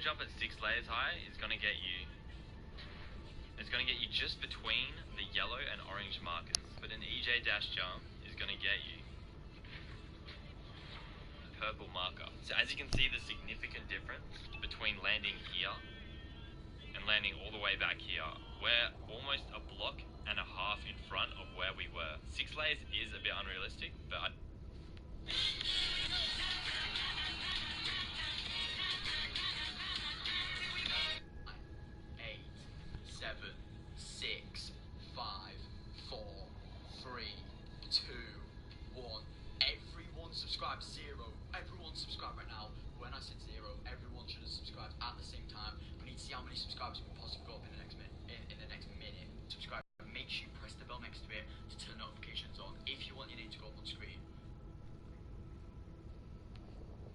normal jump at 6 layers high is going to get you... It's going to get you just between the yellow and orange markers. But an EJ dash jump is going to get you the purple marker. So as you can see, the significant difference between landing here and landing all the way back here. We're almost a block and a half in front of where we were. 6 layers is a bit unrealistic, but... 7, 6, 5, 4, 3, 2, 1. Everyone subscribe. 0. Everyone subscribe right now. When I said 0, everyone should have subscribed at the same time. We need to see how many subscribers we can possibly go up in the next minute. In the next minute, subscribe. Make sure you press the bell next to it to turn notifications on if you want your name to go up on screen.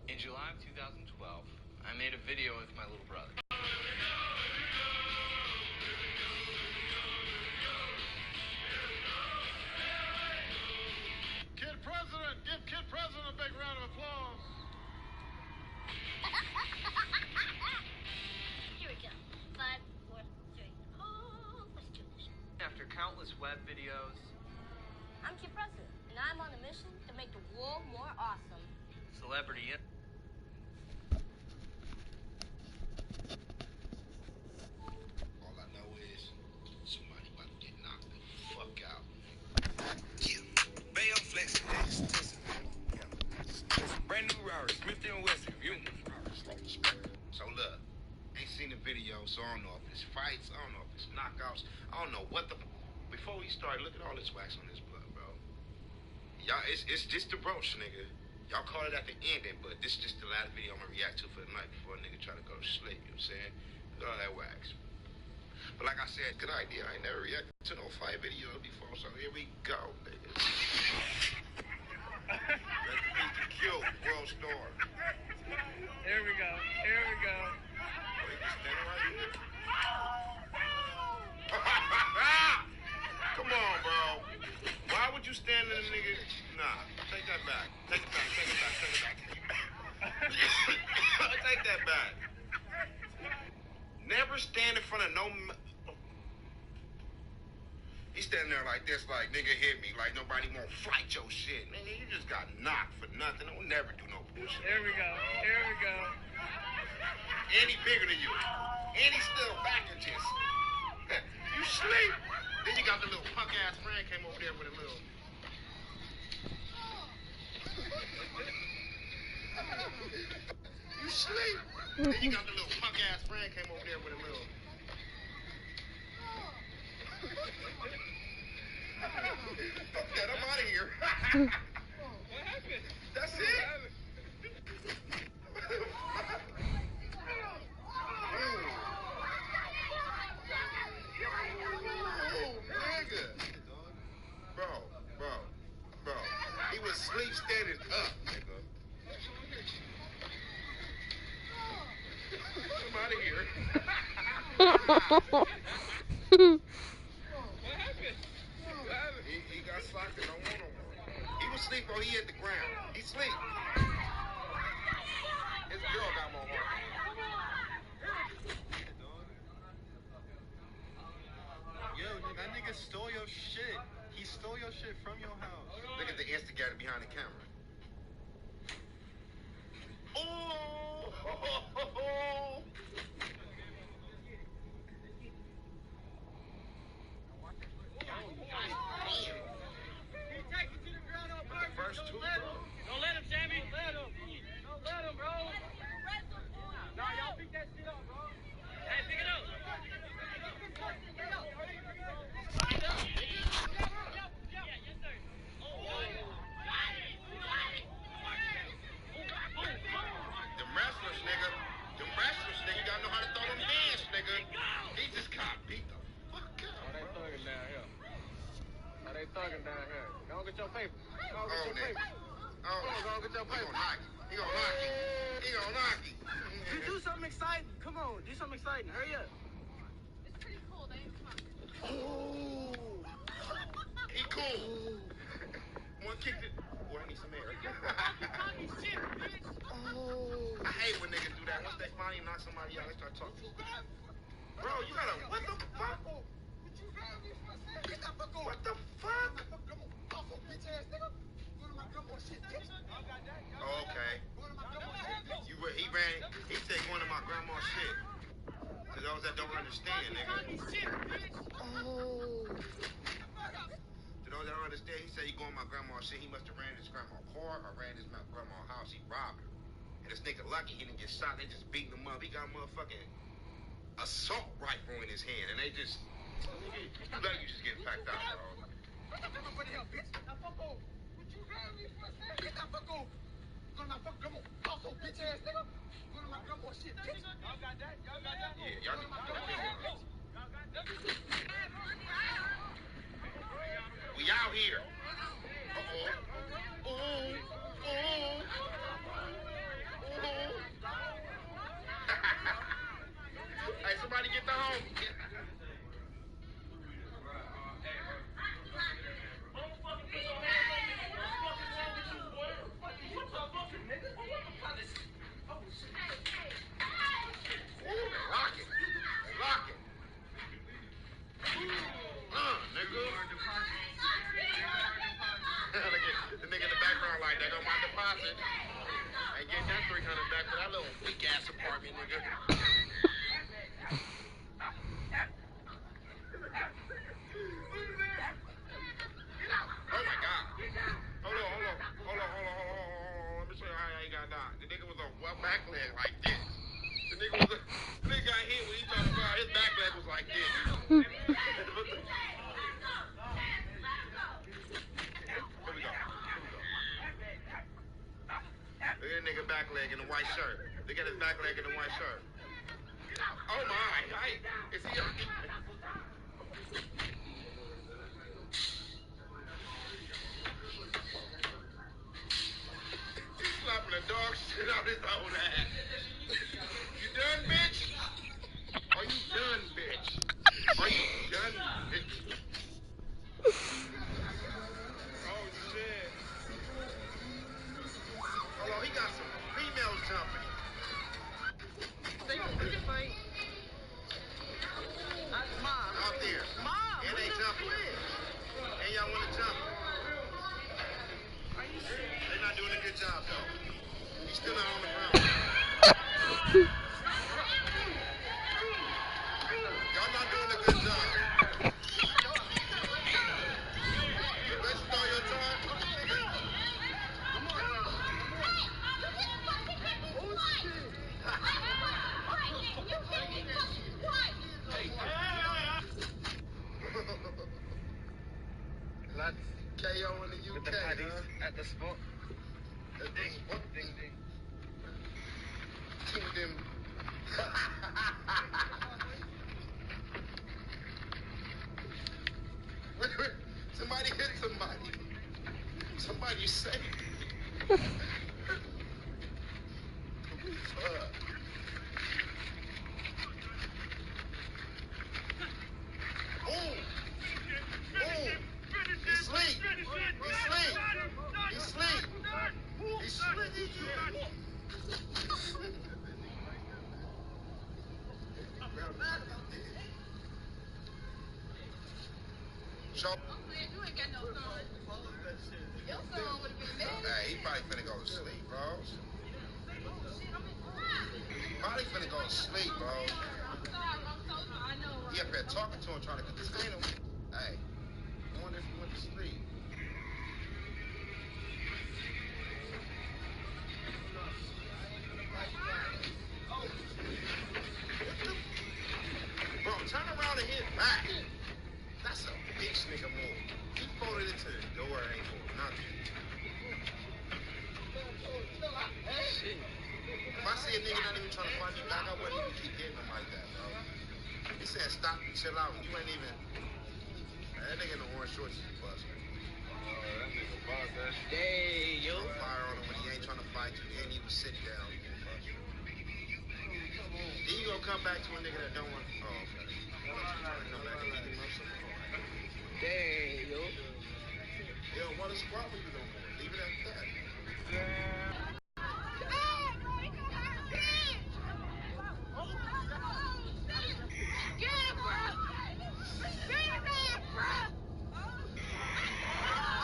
In July of 2012, I made a video with my little brother. Give Kid President a big round of applause. Here we go. 5, 4, 3. Oh, let's do this. After countless web videos, I'm Kid President, and I'm on a mission to make the world more awesome. celebrity in. All I know is somebody about to get knocked the fuck out. Yeah. Bayo Flex. Brand new Rari, Smith & Wesson. So look, ain't seen the video, so I don't know if it's fights, I don't know if it's knockouts, I don't know what the... Before we start, look at all this wax on this blood, bro. Y'all, it's just the broach, nigga. Y'all call it at the ending, but this is just the last video I'm gonna react to for the night before a nigga try to go to sleep, you know what I'm saying? Look at all that wax. But like I said, good idea, I ain't never reacted to no fight video before, so here we go, nigga. Let's beat the kill, world star. Here we go. Here we go. Oh, he just standing right here. Come on, bro. Why would you stand in the nigga? Nah, take that back. Take it back, take it back, take it back. Take that back. Never stand in front of no... He's standing there like this, like, nigga hit me, like nobody won't fight your shit. Nigga, you just got knocked for nothing. Don't never do no bullshit. Here we go. Here we go. And he bigger than you. And he's still back and just... You sleep. Then you got the little punk-ass friend came over there with a little... You sleep. Then you got the little punk-ass friend came over there with a little... Fuck that, I'm out of here. What happened? That's it. Nigga. Bro. He was sleep standing up, nigga. I'm out of here. He got slacked and don't want no more. He was asleep or he hit the ground. He sleep. His girl got more heart. Yo, that nigga stole your shit. He stole your shit from your house. Look at the instigator behind the camera. Oh! First two, bro. Don't let him, Sammy. Don't let him, bro. Nah, y'all pick that shit up, bro. Hey, pick it up. Them wrestlers, nigga. Them wrestlers, nigga. You gotta know how to throw them hands, nigga. He just got beat the fuck out. Oh, they thugging down here. Oh, they thugging down here. Go get your paper. Go get your nigga. paper. Oh, Go get your he paper. gonna knock you. He gonna knock you. He gonna knock you. Do something exciting. Come on, do something exciting. Hurry up. It's pretty cool, eh? Come on. Oh. He cool. One kicked it. Boy, I need some air. Oh. I hate when niggas do that. Once they finally knock somebody out, they start talking. Bro, you gotta. What the fuck? What the fuck? Oh, okay. He said going to my grandma's shit. To those that don't understand, nigga. Oh. To those that don't understand, he said he going to my grandma's shit. He must have ran his grandma's car or ran his grandma's house. He robbed her. And this nigga lucky he didn't get shot. They just beating him up. He got a motherfucking assault rifle in his hand. And they just, you let you just get packed out, bro. Yeah, y'all we out here. Uh-oh. Ooh. Hey, somebody get the homie. The nigga in the background like, there go my deposit. Ain't getting that 300 back for that little weak ass apartment, nigga. Oh my god. Hold on. Let me show you how he got down. The nigga was on one back leg like this. The nigga got hit when he talking about his back leg was like this. Look at that nigga back leg in the white shirt. Look at his back leg in the white shirt. Oh my! Is he okay? He's slapping the dog shit out his own ass. You done, bitch? Are you done, bitch? Are you done, bitch? Oh shit! Hold on, he got some females jumping. They gonna really fight? Mom. Out there. Mom. And they jumping. And y'all want to jump. Are you serious? They're not doing a good job, though. He's still not on the ground. Y'all not doing a good job. You wasted all your time? That's KO in the UK, With the paddies huh? at the spot. At the spot. Ding ding. Kingdom. Somebody hit somebody. Somebody say. Hey, he probably finna go to sleep, bro. Probably finna go to sleep, bro. He up here talking to him, trying to contain him. Hey, I wonder if he went to sleep. Bro, turn around and hit back. That's a bitch nigga move. He folded it to the door, ain't for nothing. Shit. If I see a nigga not even trying to fight me back, I wouldn't even keep hitting him like that, bro. He said stop and chill out, and you ain't even. Man, that nigga in the orange shorts is busted. That nigga boss that shit. Hey, yo. Fire on him when he ain't trying to fight you, and he was sitting down. Then you gonna come back to a nigga that don't want. Oh, okay. Trying to come back and beat him up some more. Hey, yo. They don't want to squat with you no more. Leave it at that.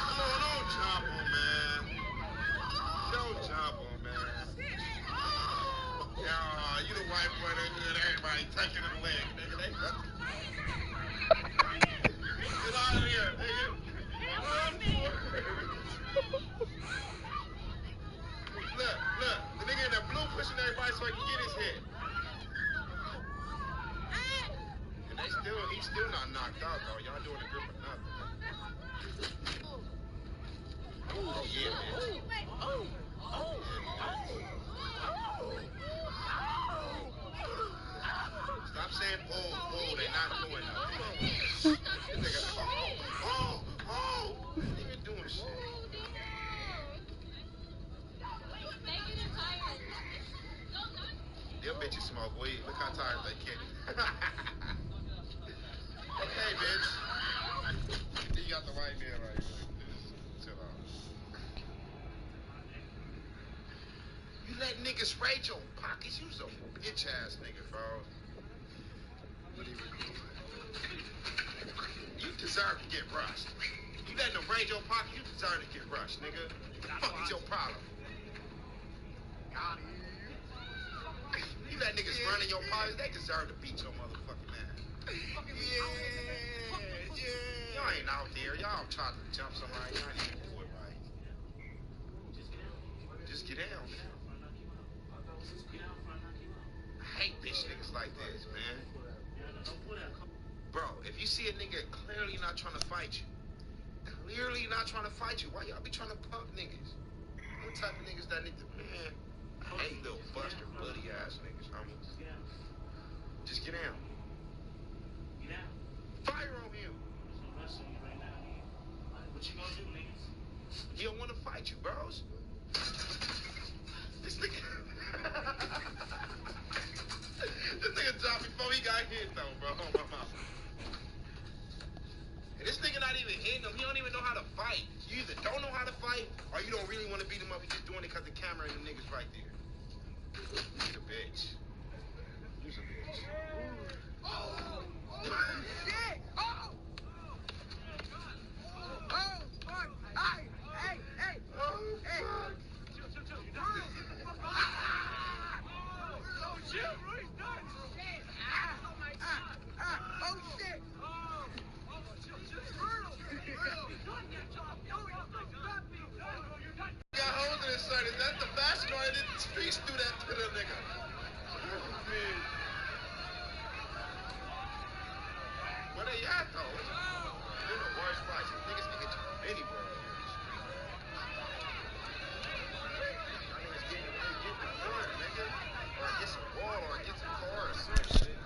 Come on, don't jump on, man. Don't jump on, man. Yeah, you the white boy that did everybody touching the leg, nigga. Get out of here, nigga. Run for it. Look, the nigga in the blue pushing everybody so he can get his head. And he's still not knocked out though. Y'all doing a grip or nothing. Oh yeah, man. Stop saying oh, they not doing nothing. This nigga, oh, they been doing shit. Them bitches smoke weed. Look how tired they get. Okay, bitch. You got the right man right here. Chill out. You let niggas raid your pockets. You's a bitch ass nigga, bro. You deserve to get rushed. You letting them raid your pocket, you deserve to get rushed, nigga. Fuck is your problem? You let niggas run in your pockets, they deserve to beat your motherfucking ass. Yeah. Y'all ain't out there. Y'all trying to jump somebody. Y'all ain't even do it right. Just get down, man. I hate bitch niggas like this, man. Bro, if you see a nigga clearly not trying to fight you, why y'all be trying to punk niggas? What type of niggas that need to, man? I hate little buster, bloody ass niggas, homie. Just get down. Fire on him. What you gonna do, niggas? He don't want to fight you, bros. This nigga. This nigga dropped before he got hit, though, bro. Oh, my mama. And this nigga not even hitting him. He don't even know how to fight. You either don't know how to fight, or you don't really want to beat him up. You're just doing it because the camera and the niggas right there. You's a bitch. You's a bitch. Oh! Shit! Oh! Oh, fuck! Hey! Oh, fuck. Chill. Oh, shit, bro, he's done! Shit! Oh, my God! Oh, shit! Oh, chill. Got hold of this son. Is that the fast one? The streets do that to the nigga. Where they at, though? They're the worst fights. Niggas can hit you from anywhere. Y'all niggas get in the corner, nigga. Or against a wall, or against a car, or some shit.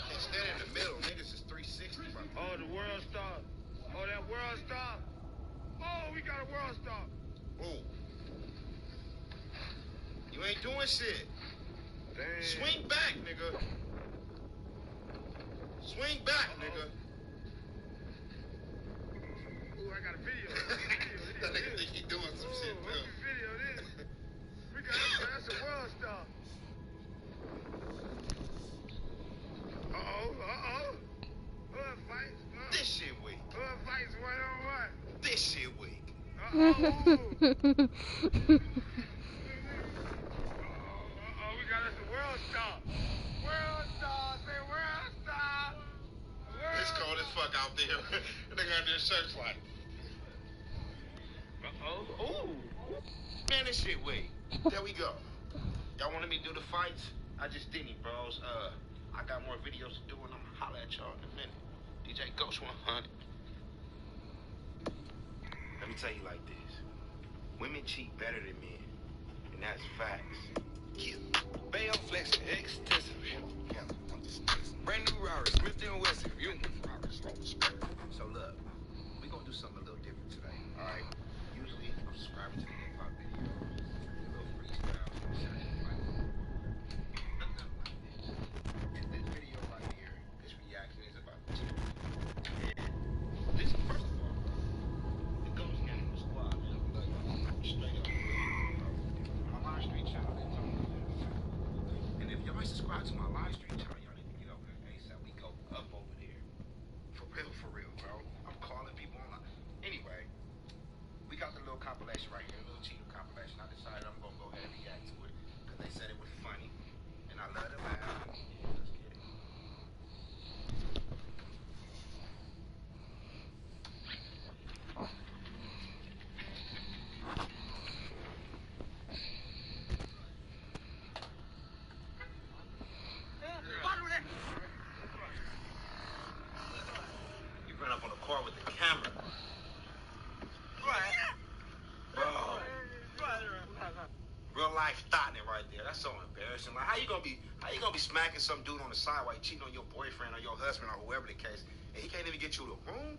Can't stand in the middle. Niggas is 360. Oh, the world star. Oh, that world star. Oh, we got a world star. Ooh. You ain't doing shit. Damn. Swing back, nigga. Swing back, nigga. Ooh, I got a video. That nigga think he doing some shit, Ooh, too. video this. That's a world star. Uh-oh. Fights. This shit weak. Fights one-on-one. This shit weak. Uh-oh. We got us a world star. World star. Say world star. It's cold as fuck out there. Nigga under the searchlight. Uh-oh. Ooh. Man, this shit weak. There we go. Y'all wanted me to do the fights? I just didn't, bros. I got more videos to do, and I'm gonna holler at y'all in a minute. DJ Ghost 100. Let me tell you like this. Women cheat better than men. And that's facts. Yeah. Bay I'm flexing extensively. Yeah, I'm just flexing. Brand new Rari, Smith & Wesson. You So look, we gonna do something a little different today, alright? Usually, I'm subscribing to the hip-hop video. A little freestyle. And this video right here, this reaction is about to. And this, first of all, might subscribe to my live stream channel. Y'all need to get over there ASAP. We go up over there. For real, bro. I'm calling people online. Anyway, we got the little compilation right here, a little cheater compilation. I decided I'm gonna go ahead and react to it because they said it was funny, and I love to laugh. Let's get it. You run up on the car with the camera. Real life thotting right there. That's so embarrassing. Like, how you gonna be smacking some dude on the side while you cheating on your boyfriend or your husband or whoever the case, and he can't even get you to the room?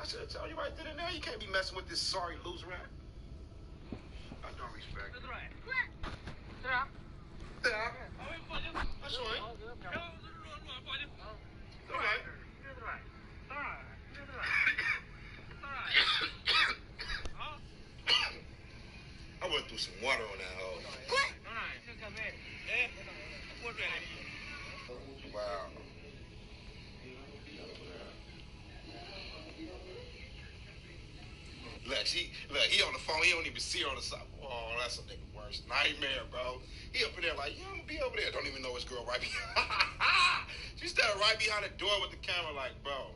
I should tell you right then and there. You can't be messing with this sorry loser rat. I don't respect it. Yeah. That's right. All right. I went through some water on that hole. Wow. Look, he on the phone. He don't even see her on the side. Oh, that's a nigga worst nightmare, bro. He up in there like, yeah, I'm gonna be over there. Don't even know his girl right behind. She standing right behind the door with the camera like, bro.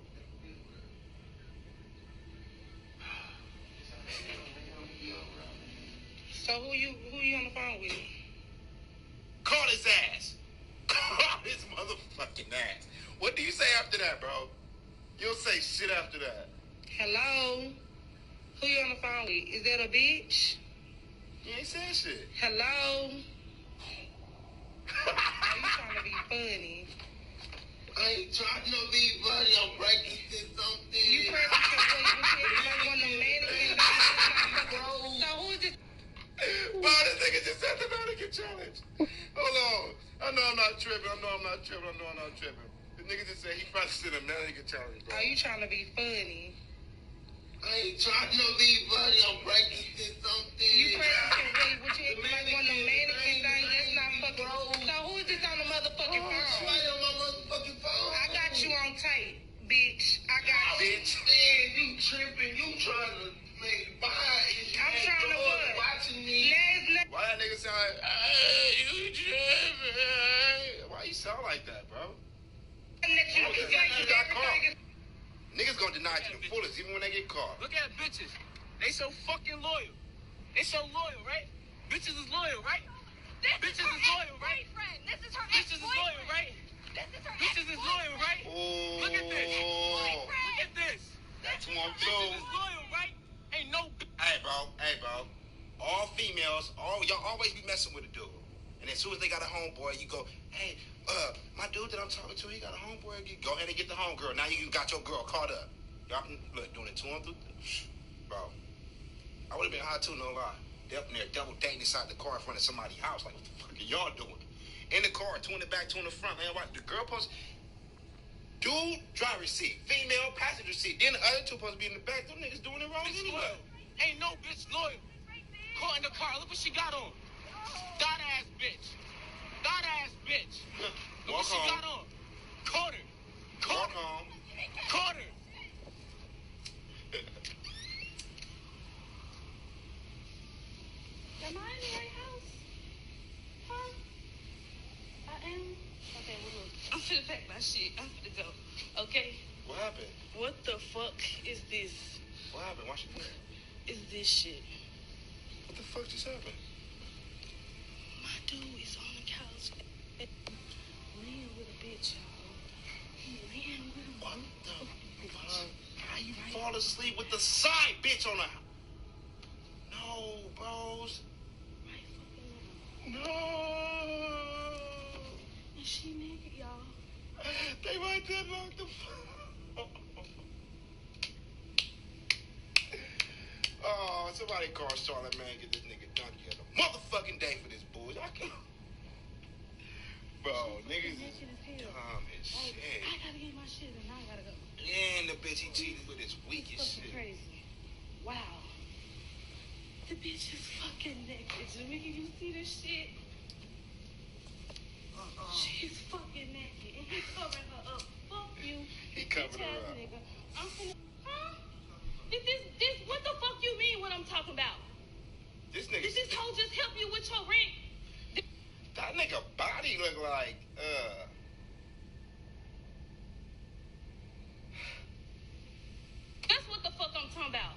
So who you on the phone with? Call his ass. Call his motherfucking ass. What do you say after that, bro? You don't say shit after that. Hello? Who you on the phone with? Is that a bitch? You ain't saying shit. Hello? Are you trying to be funny? I ain't trying to be funny. I'm practicing something. You practicing what you said like one of them mannequins? So who is this? Bro, this nigga just said the mannequin challenge. Hold on. I know I'm not tripping. This nigga just said he practicing a mannequin challenge, bro. Are you trying to be funny? I ain't trying to be funny. I'm practicing something. You practicing what you like one of them mannequin things? That's not fucking. So who is this on the motherfucking phone? It's right on my motherfucking phone. I got you on tape, bitch. I got you. Bitch, man, you tripping. You trying to make fire. I'm trying to what? Watching me. Why that nigga sound like, hey, you tripping? Why you sound like that, bro? Niggas gonna deny to the fullest even when they get caught. Look at bitches. They so fucking loyal. They so loyal, right? Bitches is loyal, right? Bitches is loyal, right? This is her Bitches is loyal, right? Bitches is loyal, right? Oh. Look at this. Look at this. That's one Bitches too. is loyal, right? Ain't no. Hey, bro. All females, y'all always be messing with a dude. And as soon as they got a homeboy, you go, hey, my dude that I'm talking to, he got a homeboy. You go ahead and get the homegirl. Now you got your girl caught up. Y'all can, look, doing it 2 on 3. Bro, I would have been hot too, no lie. They up in there double dating inside the car in front of somebody's house. Like, what the fuck are y'all doing? In the car, 2 in the back, 2 in the front. Man, what? The girl post, dude, driver's seat. Female, passenger seat. Then the other 2 supposed to be in the back. Them niggas doing it wrong anyway. Loyal. Ain't no bitch loyal. Caught in the car. Look what she got on. Thought ass bitch. Look what she got on. Caught her. Walk home. Caught her. Am I in the right house? Huh? I am? Okay, well look, I'm finna pack my shit. I'm finna go. Okay? What happened? What the fuck is this? What happened? Why she do that? Is this shit? What the fuck just happened? My dude is on the couch. Laying with a bitch, y'all. He laying with a What the fuck? How you fall asleep with the side bitch on the... No, bros. right fucking now. No. And she naked, y'all. They right there locked the fuck. Oh, somebody call Charlotte, man. Get this nigga donkey of the motherfucking day for this bullshit. I can't. Bro, niggas is dumb as shit. I gotta get my shit and I gotta go. And the bitch he cheated with his weakest Fucking shit. crazy. Wow. The bitch is fucking naked. Jimmy, can you see this shit? She covered her up. Nigga. I'm finna. Huh? This, what the fuck you mean what I'm talking about? This nigga. Did this hoe just help you with your rent? That nigga body look like, That's what the fuck I'm talking about.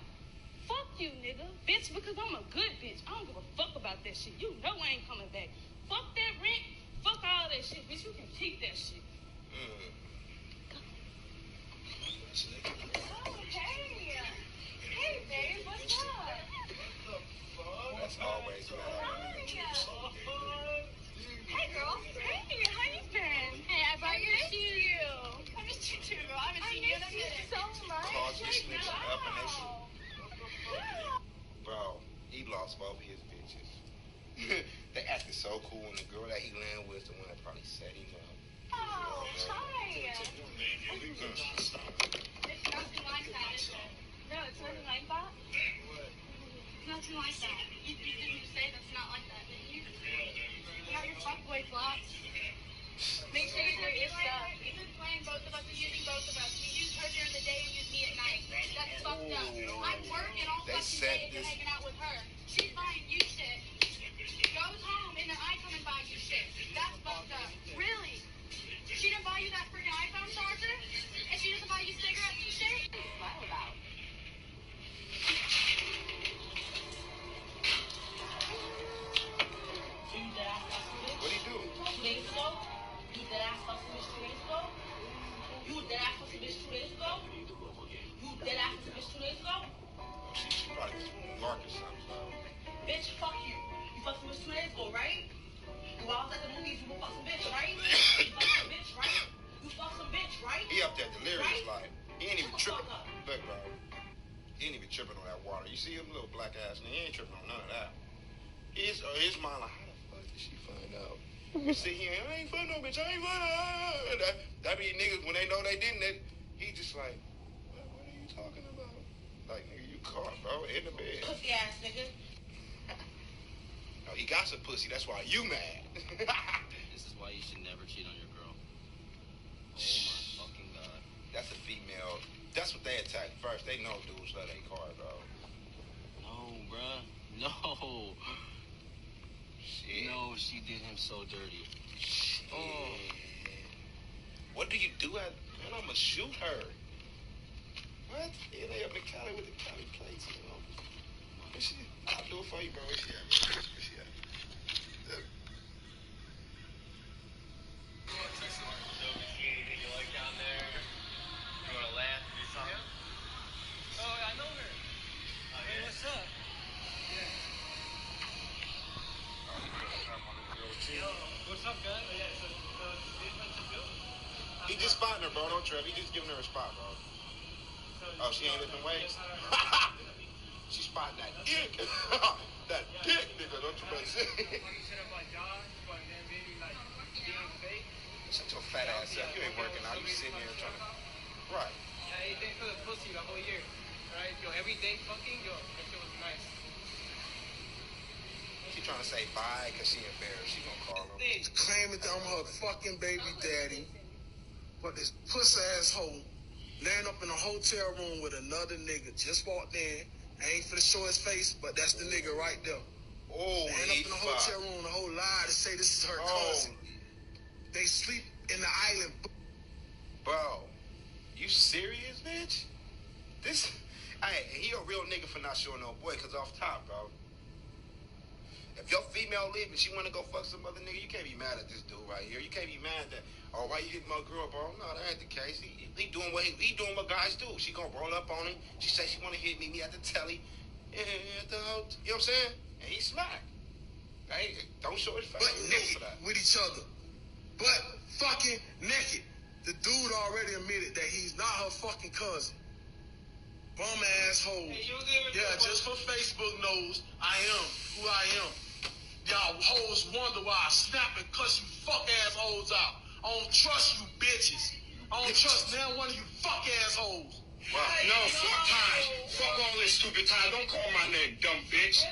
Fuck you, nigga. Bitch, because I'm a good bitch. I don't give a fuck about that shit. You know I ain't coming back. Fuck that rent. Fuck all that shit. Bitch, you can keep that shit. Oh, hey. Hey, babe. What's up? That's always what Hey, girl. Hey, how you been? Hey, I brought your shoes. I missed you too, girl. I haven't seen you in a minute. So much. Cause this nigga up and they shit. Bro, he lost both his bitches. They acted so cool, and the girl that he landed with is the one that probably set him up. Oh, hi. It's nothing like that, is it? No, it's nothing like that. Nothing like that. You didn't say that's not like that, didn't you? You got your fuckboy flops. Make sure you wear your stuff. You've been playing both of us and using both of us. You use her during the day and use me at night. That's fucked up. I'm working all fucking day and you're hanging out with her. She's buying you shit. Goes home and then I come and buy you shit. That's fucked up. Really? She didn't buy you that freaking iPhone charger? And she doesn't buy you cigarettes and shit? What about? What'd he do? 2 days ago? You dead ass fucking bitch 2 days ago? You dead ass fucking bitch 2 days ago? You dead ass fucking bitch 2 days ago? She probably Mark or something, bro. Bitch, fuck you. You fucked some bitch 2 days ago, right? While I was at the movies, you fucked some bitch, right? You fucked some bitch, right? You fucked some bitch, right? He up there delirious, like, he ain't even tripping. Fuck up. Look, bro, he ain't even tripping on that water. You see him, little black ass, and he ain't tripping on none of that. His mind like, how the fuck did she find out? You see, he ain't, I ain't fucking no bitch, I ain't fucking her. That be niggas, when they know they didn't, he just like, what are you talking about? Like, nigga, you caught, bro, in the bed. Pussy ass nigga. No, he got some pussy, that's why you mad. This is why you should never cheat on your girl. Oh my fucking god. That's a female. That's what they attack first. They know dudes love their car, bro. No, bruh. No. Shit. No, she did him so dirty. Shit. Oh. What do you do at... Man, I'ma shoot her. What? Yeah, they up in Cali with the Cali plates, you know. I'll do it for you, bro. Where's she at? Where's she at? He just spotting her, bro. Don't trip. He just giving her a spot, bro. Oh, she ain't lifting weights? She spotting that dick. That dick, nigga. Don't you better say. Shut your fat ass up. You ain't working out. You sitting here trying to... Right. I ate for the pussy the whole year. Right? Yo, every day fucking, yo, that shit was nice. She trying to say bye because she embarrassed. She gonna call him. Claiming that I'm her fucking baby daddy. But this pussy asshole laying up in a hotel room with another nigga. Just walked in. I ain't finna show his face, but that's the nigga right there. Oh, laying up in a hotel room, the whole lie to say this is her cousin. They sleep in the island. Bro, you serious, bitch? This... Hey, he a real nigga for not showing no boy, because off top, bro. If your female leave and she want to go fuck some other nigga, you can't be mad at this dude right here. You can't be mad that, oh, why you hitting my girl, bro? No, that ain't the case. He doing what he doing what guys do. She gonna roll up on him. She say she want to hit me. Me at the telly. At the hotel. You know what I'm saying? And he smack. Hey, don't show his face. But naked with each other. But fucking naked. The dude already admitted that he's not her fucking cousin. Bum asshole. Hey, yeah, just for Facebook knows I am who I am. Y'all hoes wonder why I snap and cuss you fuck assholes out. I don't trust you bitches. I don't trust now one of you fuck assholes. Wow. No, fuck time. Fuck all this stupid time. Don't call my name, dumb bitch.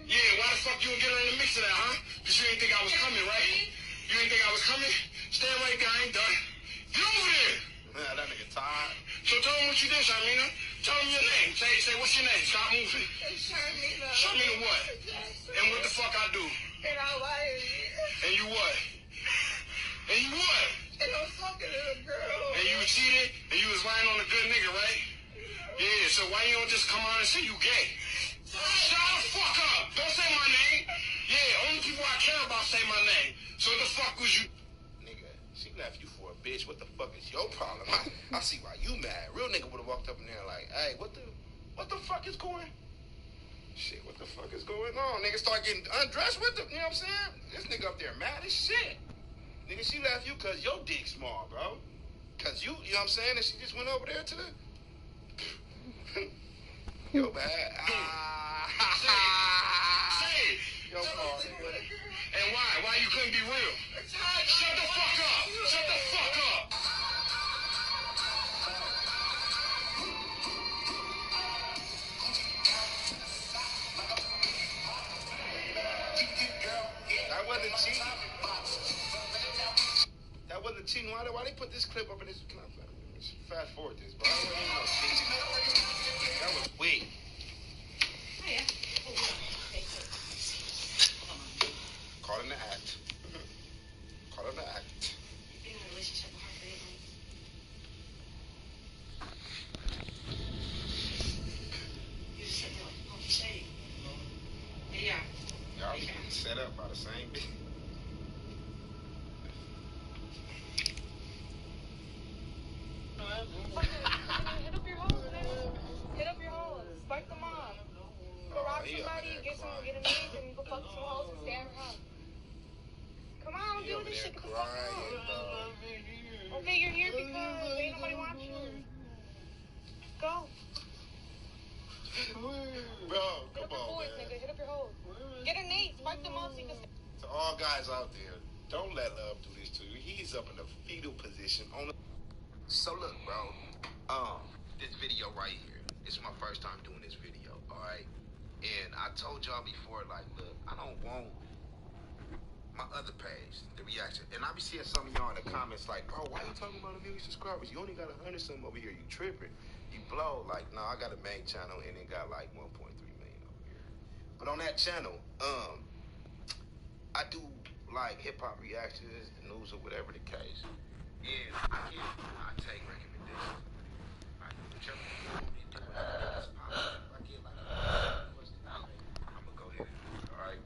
Yeah, why the fuck you don't get her in the mix of that, huh? Because you ain't think I was coming, right? You ain't think I was coming? Stand right there, I ain't done. Get over there! Man, that nigga tired. So tell him what you did, Sharmina. Tell him your name. Say what's your name? Stop moving. Sharmina. Sharmina what? And what the fuck I do? And I lied. And you what? And you what? And I'm fucking a girl. And you cheated, and you was lying on a good nigga, right? Yeah, so why you don't just come out and say you gay? Shut the fuck up! Don't say my name! Yeah, only people I care about say my name. So the fuck was you? Nigga, she left you for a bitch. What the fuck is your problem? I see why you mad. Real nigga would have walked up in there like, hey, what the fuck is going? Shit, what the fuck is going on? Nigga start getting undressed with them, you know what I'm saying? This nigga up there mad as shit. Nigga, she left you cause your dick small, bro. Cause you know what I'm saying? And she just went over there to the... Yo, man. Say it. Yo, Paul, nigga. And why? Why you couldn't be real? Shut the fuck up! Shut the fuck up! That wasn't cheating. That wasn't cheating. Why they put this clip up in this? Fast forward this, bro. That was weak. Call it an act. Call it an act. Being in a relationship with her for 8 months. You just said that like a shade. Yeah. Y'all be set up by the same bitch. Hit up your hoes, nigga. Hit up your hoes. Spark them off. Go rob somebody, get a name, and go fuck some hoes and stay at her house. Come on, do this shit. Get the fuck out. Okay, you're here because ain't nobody watching. Go. Bro, Hit up come your on, boys, man. nigga. Hit up your hoes. Get a name. Spark them off so you can To all guys out there, don't let love do this to you. He's up in a fetal position on the... So look, bro. This video right here. It's my first time doing this video, alright? And I told y'all before, like, look, I don't want my other page, the reaction. And I be seeing some of y'all in the comments like, bro, why you talking about 1 million subscribers? You only got 100 something over here. You tripping. You blow. Like, no, I got a main channel and it got like 1.3 million over here. But on that channel, I do like hip-hop reactions, the news, or whatever the case. And I take recommendations. I do whichever one you do. I get like I'm gonna go ahead and do it, alright?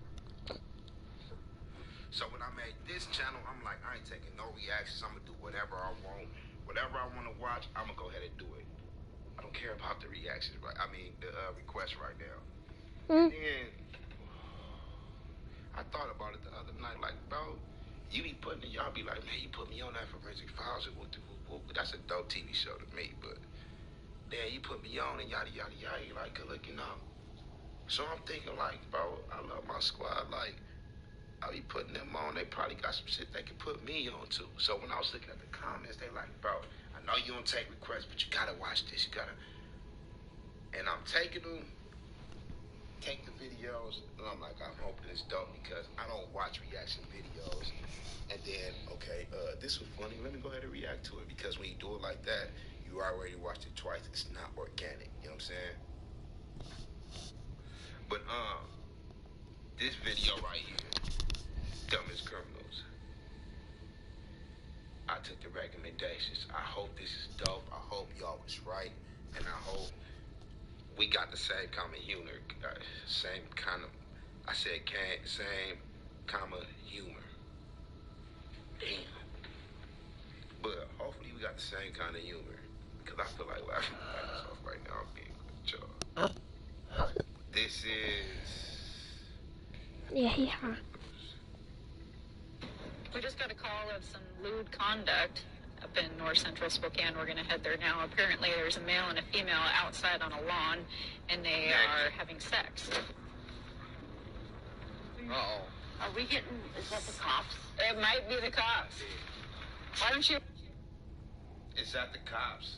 So when I made this channel, I'm like, I ain't taking no reactions. I'm gonna do whatever I want. Whatever I want to watch, I'm gonna go ahead and do it. I don't care about the reactions, right? I mean, the requests right now. And then I thought about it the other night, like, bro, you be putting it, y'all be like, man, you put me on that Forensic Files. That's a dope TV show to me, but then you put me on and yada, yada, yada. You're like, good looking out. So I'm thinking, like, bro, I love my squad. Like, I be putting them on. They probably got some shit they can put me on too. So when I was looking at the comments, they like, bro, I know you don't take requests, but you gotta watch this. You gotta. And I'm taking them, take the videos, and I'm like, I'm hoping it's dope because I don't watch reaction videos. And then, okay, this was funny. Let me go ahead and react to it because when you do it like that, you already watched it twice. It's not organic. You know what I'm saying? But this video right here, Dumbest Criminals. I took the recommendations. I hope this is dope. I hope y'all was right, and I hope we got the same kind of humor. Same kind of. I said same kind of humor. Damn. But hopefully we got the same kind of humor. Because I feel like laughing my ass off right now. I'm being good job. This is... Yeah. We just got a call of some lewd conduct up in north central Spokane. We're going to head there now. Apparently there's a male and a female outside on a lawn, and they are having sex. Uh-oh. Are we getting... Is that the cops? It might be the cops. Why don't you... Is that the cops?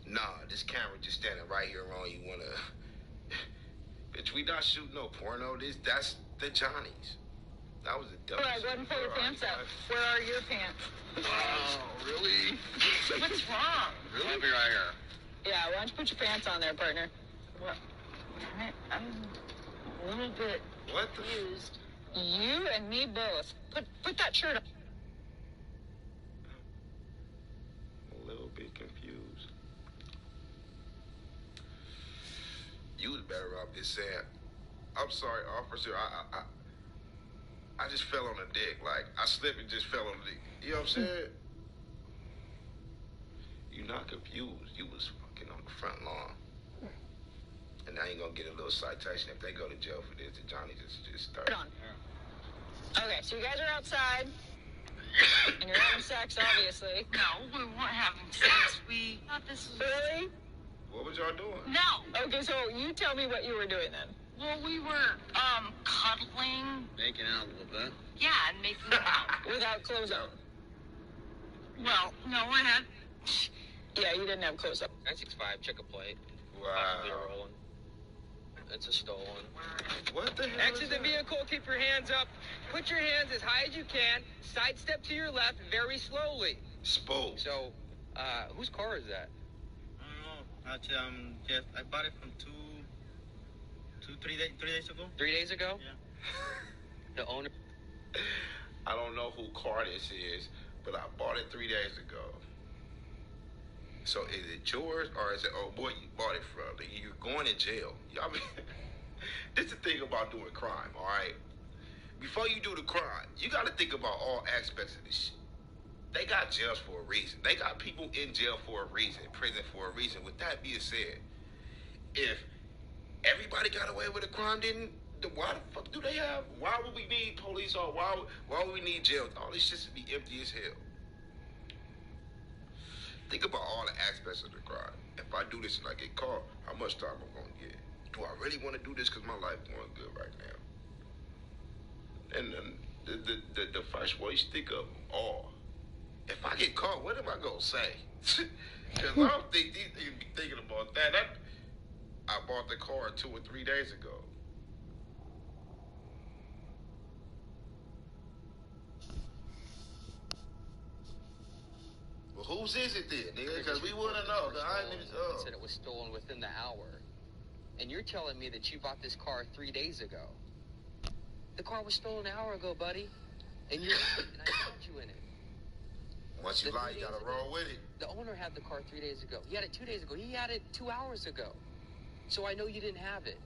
Nah, this camera just standing right here on you. Wanna... Bitch, we not shooting no porno. That's the Johnnies. That was the All right, dumbest. go ahead and pull your pants up. Where are your pants? Oh, really? What's wrong? Really? I'll be right here. Yeah, why don't you put your pants on there, partner? What? I'm a little bit confused. You and me both. Put that shirt on. A little bit confused. You was better off just saying, "I'm sorry, officer. I just fell on the dick. Like I slipped and just fell on the dick." You know what I'm saying? You're not confused. You was fucking on the front lawn. And now you're gonna get a little citation if they go to jail for this. And Johnny just started. Put on. Okay, so you guys are outside. And you're having sex, obviously. No, we weren't having sex. We thought this was... Really? What was y'all doing? No. Okay, so you tell me what you were doing then. Well, we were, cuddling. Making out a little bit. Yeah, and making out. Without clothes on. Well, no, I had... Yeah, you didn't have clothes on. 965, check a plate. Wow. Rolling. It's a stolen. What the hell? Exit the vehicle, keep your hands up. Put your hands as high as you can. Sidestep to your left very slowly. Spoke. So, whose car is that? I don't know. Actually, Jeff, I bought it from 3 days ago. 3 days ago? Yeah. The owner? I don't know who car this is, but I bought it 3 days ago. So is it yours or is it, oh boy, you bought it from? You're going to jail. Y'all mean, this is the thing about doing crime, all right? Before you do the crime, you got to think about all aspects of this shit. They got jails for a reason. They got people in jail for a reason, prison for a reason. With that being said, if everybody got away with a crime, then why the fuck do they have? Why would we need police or why would we need jail? All this shit should be empty as hell. Think about all the aspects of the crime. If I do this and I get caught, how much time I'm gonna get? Do I really want to do this because my life going good right now? And then the first words you think of all. If I get caught, what am I gonna say? Because I don't think these niggas be thinking about that. I bought the car 2 or 3 days ago. Well, whose is it then, nigga? Because we wouldn't know. It said it was stolen within the hour. And you're telling me that you bought this car 3 days ago. The car was stolen an hour ago, buddy. And I found you in it. Once you lie, you gotta roll with it. The owner had the car 3 days ago. He had it 2 days ago. He had it 2 hours ago. So I know you didn't have it.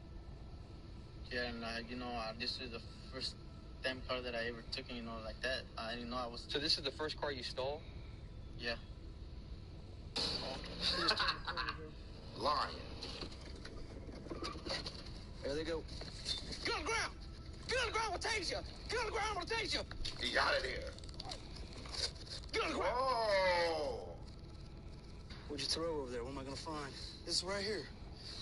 Yeah, and this is the first damn car that I ever took, like that. I didn't know I was... So this is the first car you stole? Yeah. Lying. There they go. Get on the ground! Get on the ground, we'll tase you! Get on the ground, we'll tase you! He out of there. Get on the ground! Whoa! What'd you throw over there? What am I gonna find? This is right here.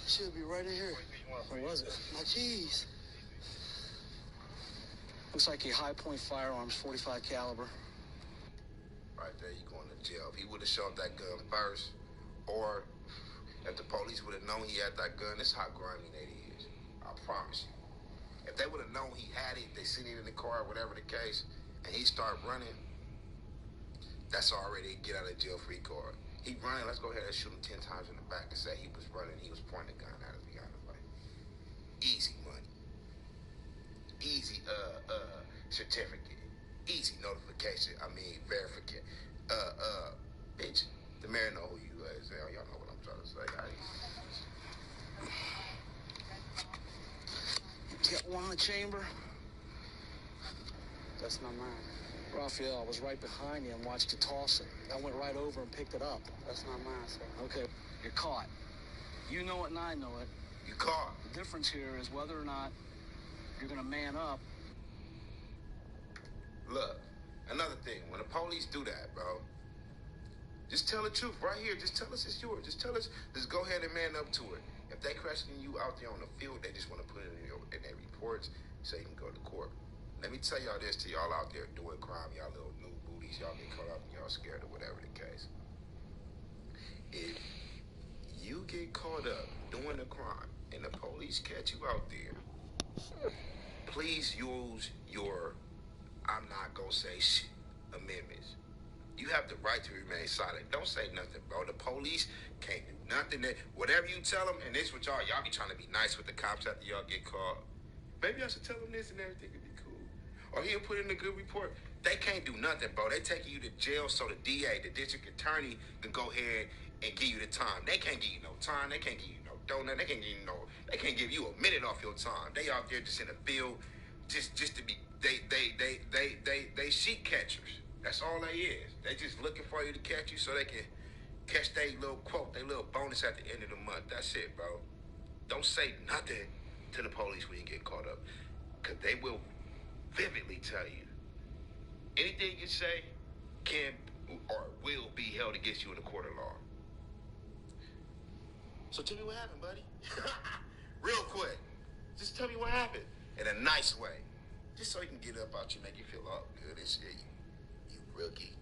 Should be right in here. What was it? My keys. Looks like a high-point firearms, 45 caliber. Right there, you going to jail. If he would have shot that gun first, or if the police would have known he had that gun, this is how grimy that is. I promise you. If they would have known he had it, they seen it in the car, whatever the case, and he started running, that's already a get out of jail free card. He running, let's go ahead and shoot him 10 times in the back and say he was running, he was pointing a gun at us behind the way. Easy money. Easy certificate. Easy notification. Verification. Bitch, the mayor know who you is. Y'all know what I'm trying to say. Got one in the chamber. That's not mine. Raphael, I was right behind you and watched you toss it. I went right over and picked it up. That's not mine, sir. Okay, you're caught. You know it and I know it. You caught. The difference here is whether or not you're gonna man up. Look, another thing, when the police do that, bro, just tell the truth right here. Just tell us it's yours. Just tell us, just go ahead and man up to it. If they questioning you out there on the field, they just want to put it in their reports so you can go to court. Let me tell y'all this to y'all out there doing crime, y'all little new booties, y'all get caught up and y'all scared or whatever the case. If you get caught up doing a crime and the police catch you out there, please use your I'm not gonna say shit. Amendments. You have the right to remain silent. Don't say nothing, bro. The police can't do nothing. Whatever you tell them, and this what y'all be trying to be nice with the cops after y'all get caught. Maybe I should tell them this and everything would be cool. Or he'll put in a good report. They can't do nothing, bro. They taking you to jail so the DA, the district attorney, can go ahead and give you the time. They can't give you no time. They can't give you no donut. They can't give you a minute off your time. They out there just in the field, just to be they sheep catchers. That's all they is. They just looking for you to catch you so they can catch their little quote, their little bonus at the end of the month. That's it, bro. Don't say nothing to the police when you get caught up, because they will vividly tell you anything you say can or will be held against you in a court of law. So tell me what happened, buddy. Real quick. Just tell me what happened in a nice way. Just so you can get up out you, make you feel all good and shit. You rookie.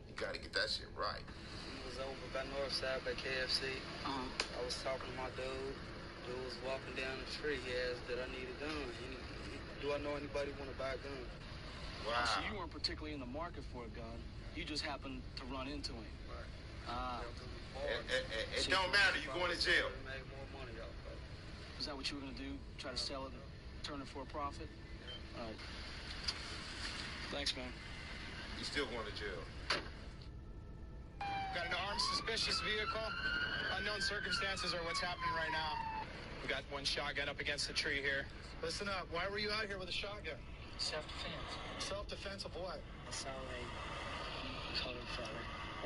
You gotta get that shit right. It was over by Northside by KFC. I was talking to my dude. Dude was walking down the street. He asked that I need a gun. Do I know anybody want to buy a gun? Wow. So you weren't particularly in the market for a gun. You just happened to run into him. Right. It don't matter. You going to jail. Make more money off of it. Is that what you were going to do? Try to sell it and turn it for a profit? All right. Thanks, man. You still going to jail. Got an armed suspicious vehicle. Unknown circumstances are what's happening right now. We got one shotgun up against the tree here. Listen up. Why were you out here with a shotgun? Self-defense. Self-defense of what? I saw a colored fella.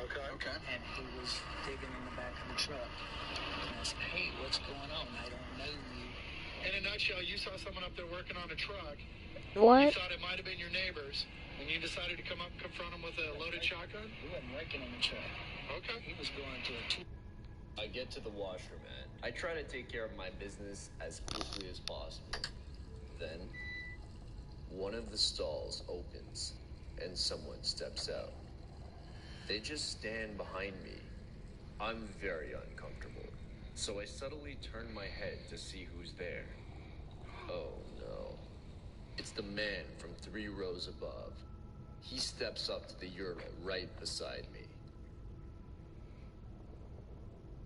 Okay. And he was digging in the back of the truck. And I said, hey, what's going on? I don't know you. In a nutshell, you saw someone up there working on a truck. What? You thought it might have been your neighbors, and you decided to come up and confront them with a loaded shotgun? He wasn't working on the truck. Okay. He was going to a I get to the washerman. I try to take care of my business as quickly as possible. Then, one of the stalls opens, and someone steps out. They just stand behind me. I'm very uncomfortable, so I subtly turn my head to see who's there. Oh no. It's the man from 3 rows above. He steps up to the urinal right beside me.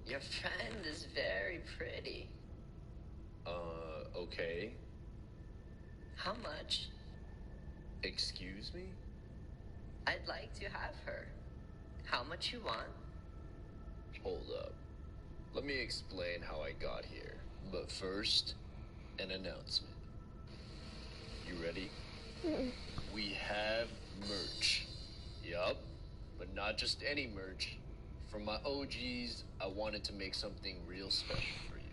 Your friend is very pretty. Okay. How much? Excuse me? I'd like to have her. How much you want? Hold up. Let me explain how I got here. But first, an announcement. You ready? We have merch. Yup, but not just any merch. For my OGs, I wanted to make something real special for you.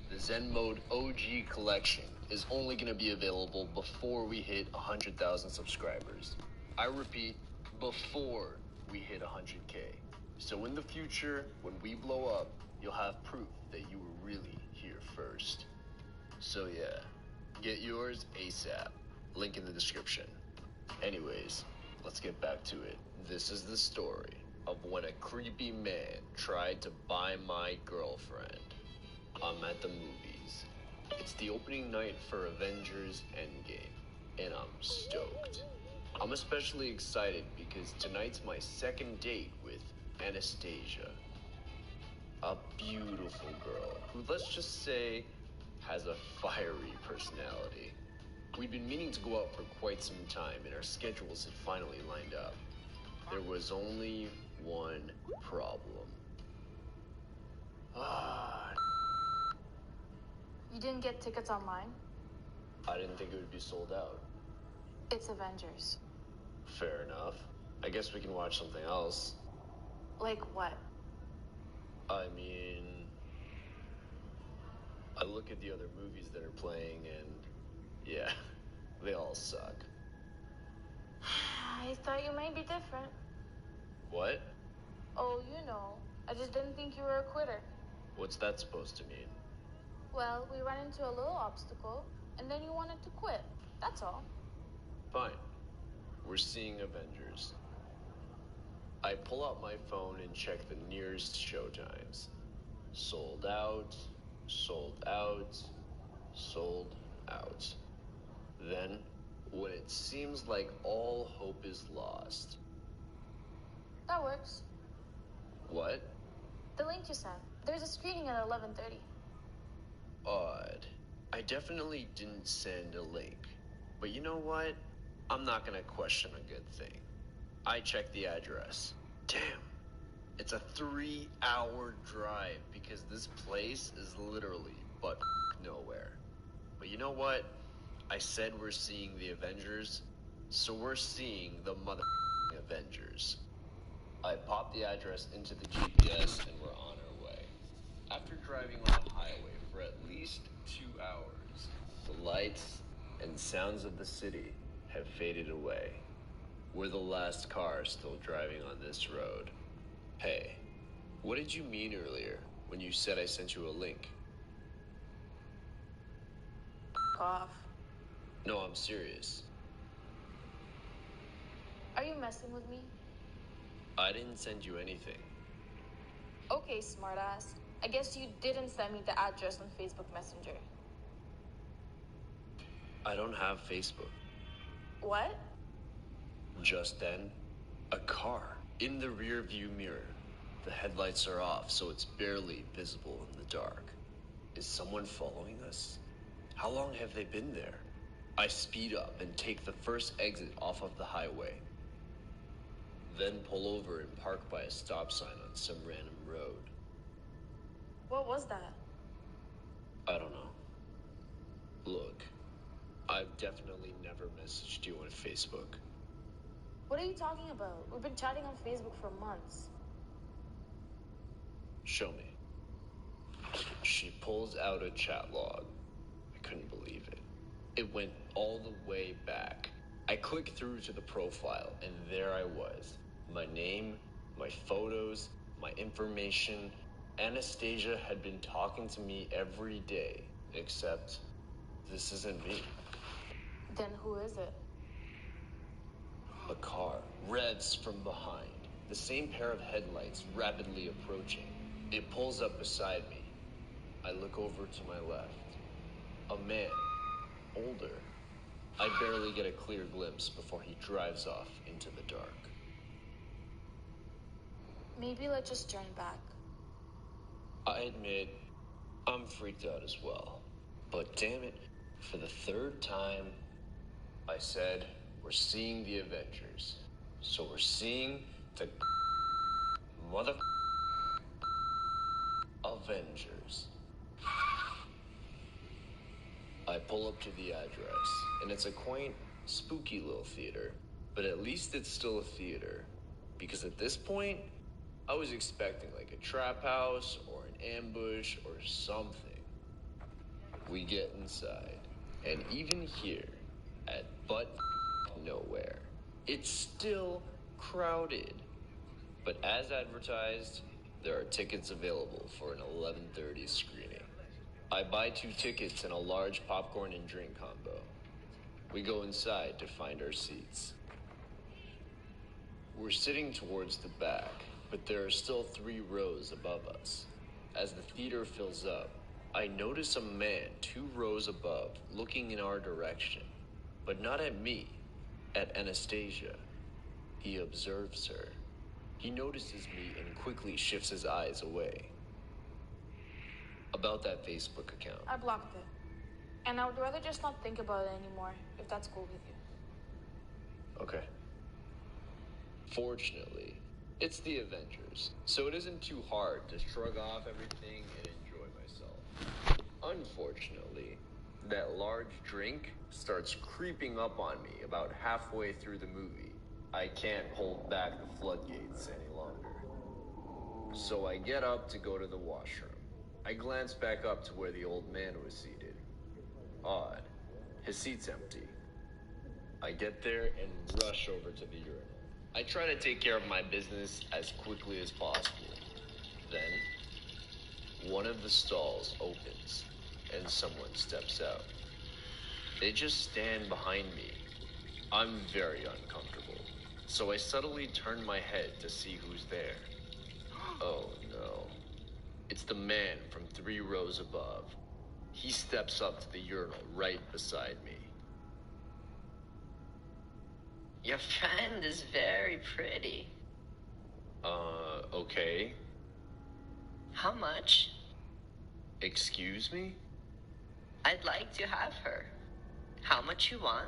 The Zen Mode OG collection is only going to be available before we hit 100,000 subscribers. I repeat, before we hit 100K. So in the future, when we blow up, you'll have proof that you were really here first. So yeah, get yours ASAP. Link in the description. Anyways, let's get back to it. This is the story of when a creepy man tried to buy my girlfriend. I'm at the movies. It's the opening night for Avengers Endgame, and I'm stoked. I'm especially excited because tonight's my second date with Anastasia. A beautiful girl who, let's just say, has a fiery personality. We'd been meaning to go out for quite some time, and our schedules had finally lined up. There was only one problem. You didn't get tickets online? I didn't think it would be sold out. It's Avengers. Fair enough. I guess we can watch something else. Like what? I mean, I look at the other movies that are playing and, yeah, they all suck. I thought you might be different. What? Oh, you know. I just didn't think you were a quitter. What's that supposed to mean? Well, we ran into a little obstacle, and then you wanted to quit. That's all. Fine. We're seeing Avengers. I pull out my phone and check the nearest showtimes. Sold out, sold out, sold out. Then, When it seems like all hope is lost. That works. What? The link you sent. There's a screening at 11:30. Odd. I definitely didn't send a link. But you know what? I'm not gonna question a good thing. I checked the address. Damn. It's a 3-hour drive because this place is literally but nowhere. But you know what? I said we're seeing the Avengers, so we're seeing the Avengers. I popped the address into the GPS and we're on our way. After driving on the highway for at least 2 hours, the lights and sounds of the city have faded away. We're the last car still driving on this road. Hey, what did you mean earlier when you said I sent you a link? Off. No, I'm serious. Are you messing with me? I didn't send you anything. Okay, smartass. I guess you didn't send me the address on Facebook Messenger. I don't have Facebook. What? Just then, a car in the rear view mirror. The headlights are off, so it's barely visible in the dark. Is someone following us? How long have they been there? I speed up and take the first exit off of the highway. Then pull over and park by a stop sign on some random road. What was that? I don't know. Look, I've definitely never messaged you on Facebook. What are you talking about? We've been chatting on Facebook for months. Show me. She pulls out a chat log. I couldn't believe it. It went all the way back. I clicked through to the profile, and there I was. My name, my photos, my information. Anastasia had been talking to me every day, except this isn't me. Then who is it? A car revs from behind, the same pair of headlights rapidly approaching. It pulls up beside me. I look over to my left. A man, older. I barely get a clear glimpse before he drives off into the dark. Maybe let's just turn back. I admit, I'm freaked out as well. But damn it, for the third time, I said, we're seeing the Avengers. So we're seeing the mother Avengers. I pull up to the address, and it's a quaint, spooky little theater. But at least it's still a theater. Because at this point, I was expecting like a trap house or an ambush or something. We get inside, and even here, at but nowhere, it's still crowded. But as advertised, there are tickets available for an 11:30 screening. I buy 2 tickets and a large popcorn and drink combo. We go inside to find our seats. We're sitting towards the back, but there are still 3 rows above us. As the theater fills up, I notice a man 2 rows above looking in our direction, but not at me, at Anastasia. He observes her. He notices me and quickly shifts his eyes away. About that Facebook account. I blocked it. And I would rather just not think about it anymore, if that's cool with you. Okay. Fortunately, it's the Avengers, so it isn't too hard to shrug off everything and enjoy myself. Unfortunately, that large drink starts creeping up on me about halfway through the movie. I can't hold back the floodgates any longer. So I get up to go to the washroom. I glance back up to where the old man was seated. Odd. His seat's empty. I get there and rush over to the urinal. I try to take care of my business as quickly as possible. Then, one of the stalls opens, and someone steps out. They just stand behind me. I'm very uncomfortable, so I subtly turn my head to see who's there. Oh no. It's the man from 3 rows above. He steps up to the urinal right beside me. Your friend is very pretty. Okay. How much? Excuse me? I'd like to have her. How much you want?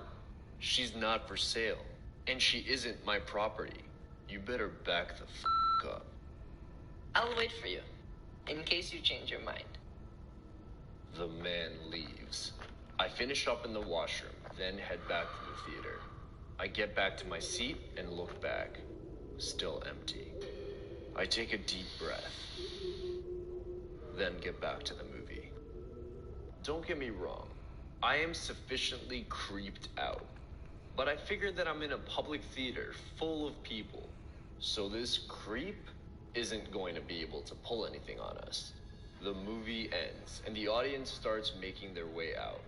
She's not for sale, and she isn't my property. You better back the up. I'll wait for you, in case you change your mind. The man leaves. I finish up in the washroom, then head back to the theater. I get back to my seat and look back. Still empty. I take a deep breath, then get back to the movie. Don't get me wrong, I am sufficiently creeped out, but I figured that I'm in a public theater full of people, so this creep isn't going to be able to pull anything on us. The movie ends, and the audience starts making their way out.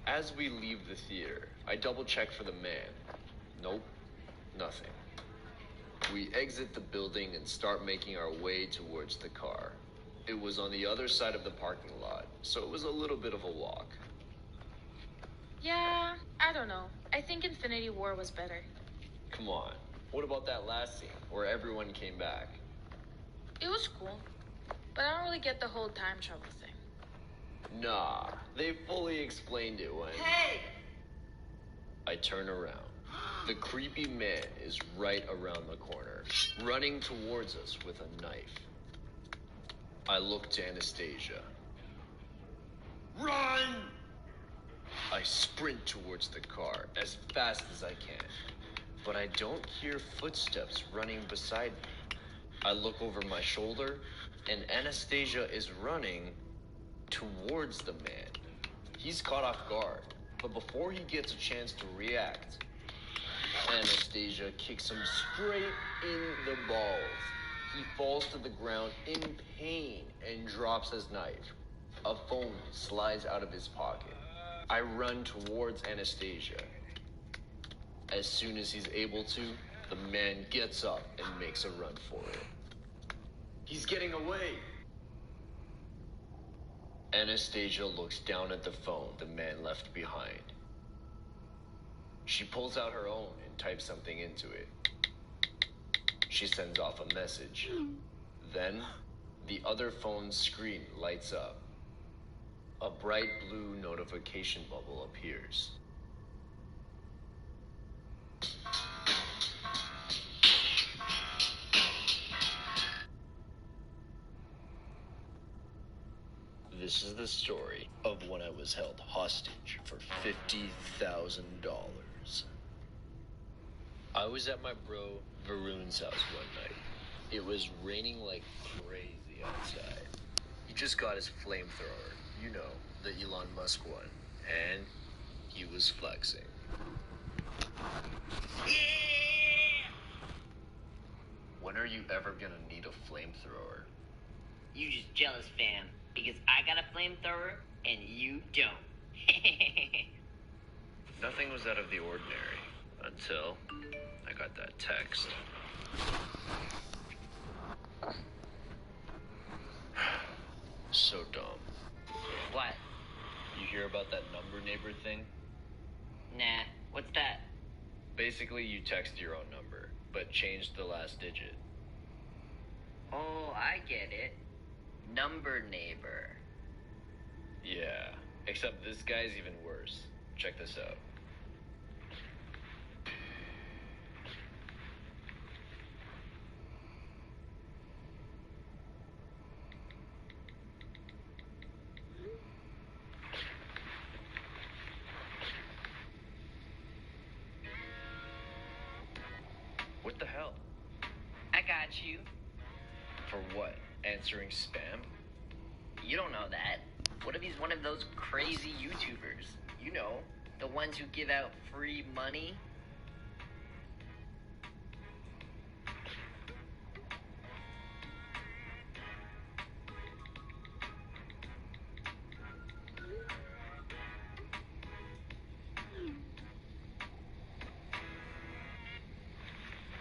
As we leave the theater, I double check for the man. Nope, nothing. We exit the building and start making our way towards the car. It was on the other side of the parking lot, so it was a little bit of a walk. Yeah, I don't know. I think Infinity War was better. Come on, what about that last scene where everyone came back? It was cool, but I don't really get the whole time travel thing. Nah, they fully explained it when... Hey! I turn around. The creepy man is right around the corner, running towards us with a knife. I look to Anastasia. Run! I sprint towards the car as fast as I can, but I don't hear footsteps running beside me. I look over my shoulder, and Anastasia is running towards the man. He's caught off guard, but before he gets a chance to react, Anastasia kicks him straight in the balls. He falls to the ground in pain and drops his knife. A phone slides out of his pocket. I run towards Anastasia. As soon as he's able to, the man gets up and makes a run for it. He's getting away! Anastasia looks down at the phone the man left behind. She pulls out her own and types something into it. She sends off a message. Then, the other phone's screen lights up. A bright blue notification bubble appears. This is the story of when I was held hostage for $50,000. I was at my bro Varun's house one night. It was raining like crazy outside. He just got his flamethrower, you know, the Elon Musk one, and he was flexing. When are you ever gonna need a flamethrower? You just jealous, fam, because I got a flamethrower and you don't. Nothing was out of the ordinary until I got that text. So dumb. What? You hear about that number neighbor thing? Nah, what's that? Basically, you text your own number, but change the last digit. Oh, I get it. Number neighbor. Yeah, except this guy's even worse. Check this out. What the hell? I got you. For what? Answering spam? You don't know that. What if he's one of those crazy YouTubers? You know, the ones who give out free money?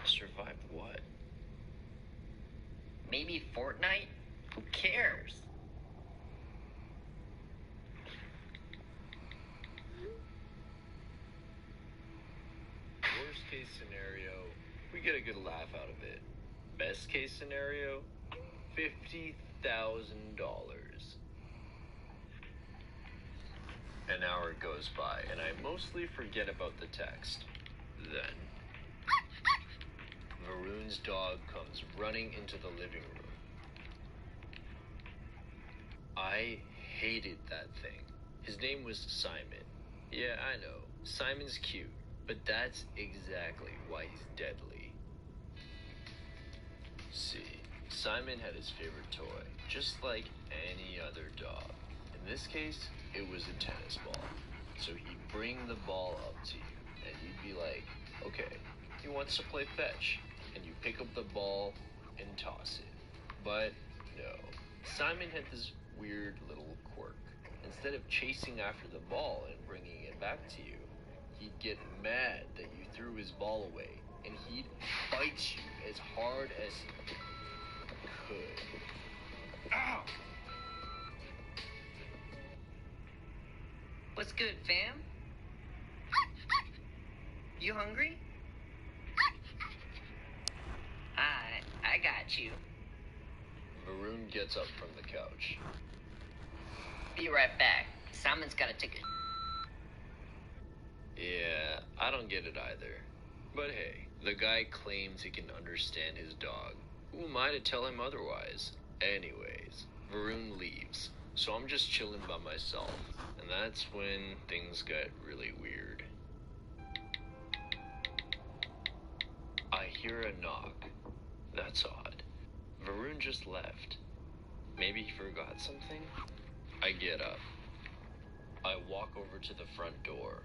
Survive what? Maybe Fortnite? Who cares? Worst case scenario, we get a good laugh out of it. Best case scenario, $50,000. An hour goes by, and I mostly forget about the text. Then, Varun's dog comes running into the living room. I hated that thing. His name was Simon. Yeah, I know. Simon's cute, but that's exactly why he's deadly. See, Simon had his favorite toy, just like any other dog. In this case, it was a tennis ball. So he'd bring the ball up to you, and you'd be like, okay, he wants to play fetch. And you pick up the ball and toss it. But no, Simon had this weird little quirk. Instead of chasing after the ball and bringing it back to you, he'd get mad that you threw his ball away, and he'd bite you as hard as he could. Ow! What's good, fam? You hungry? I got you. Varun gets up from the couch. Be right back. Simon's got a ticket. Yeah, I don't get it either. But hey, the guy claims he can understand his dog. Who am I to tell him otherwise? Anyways, Varun leaves, so I'm just chilling by myself. And that's when things get really weird. I hear a knock. That's odd. Varun just left. Maybe he forgot something? I get up. I walk over to the front door.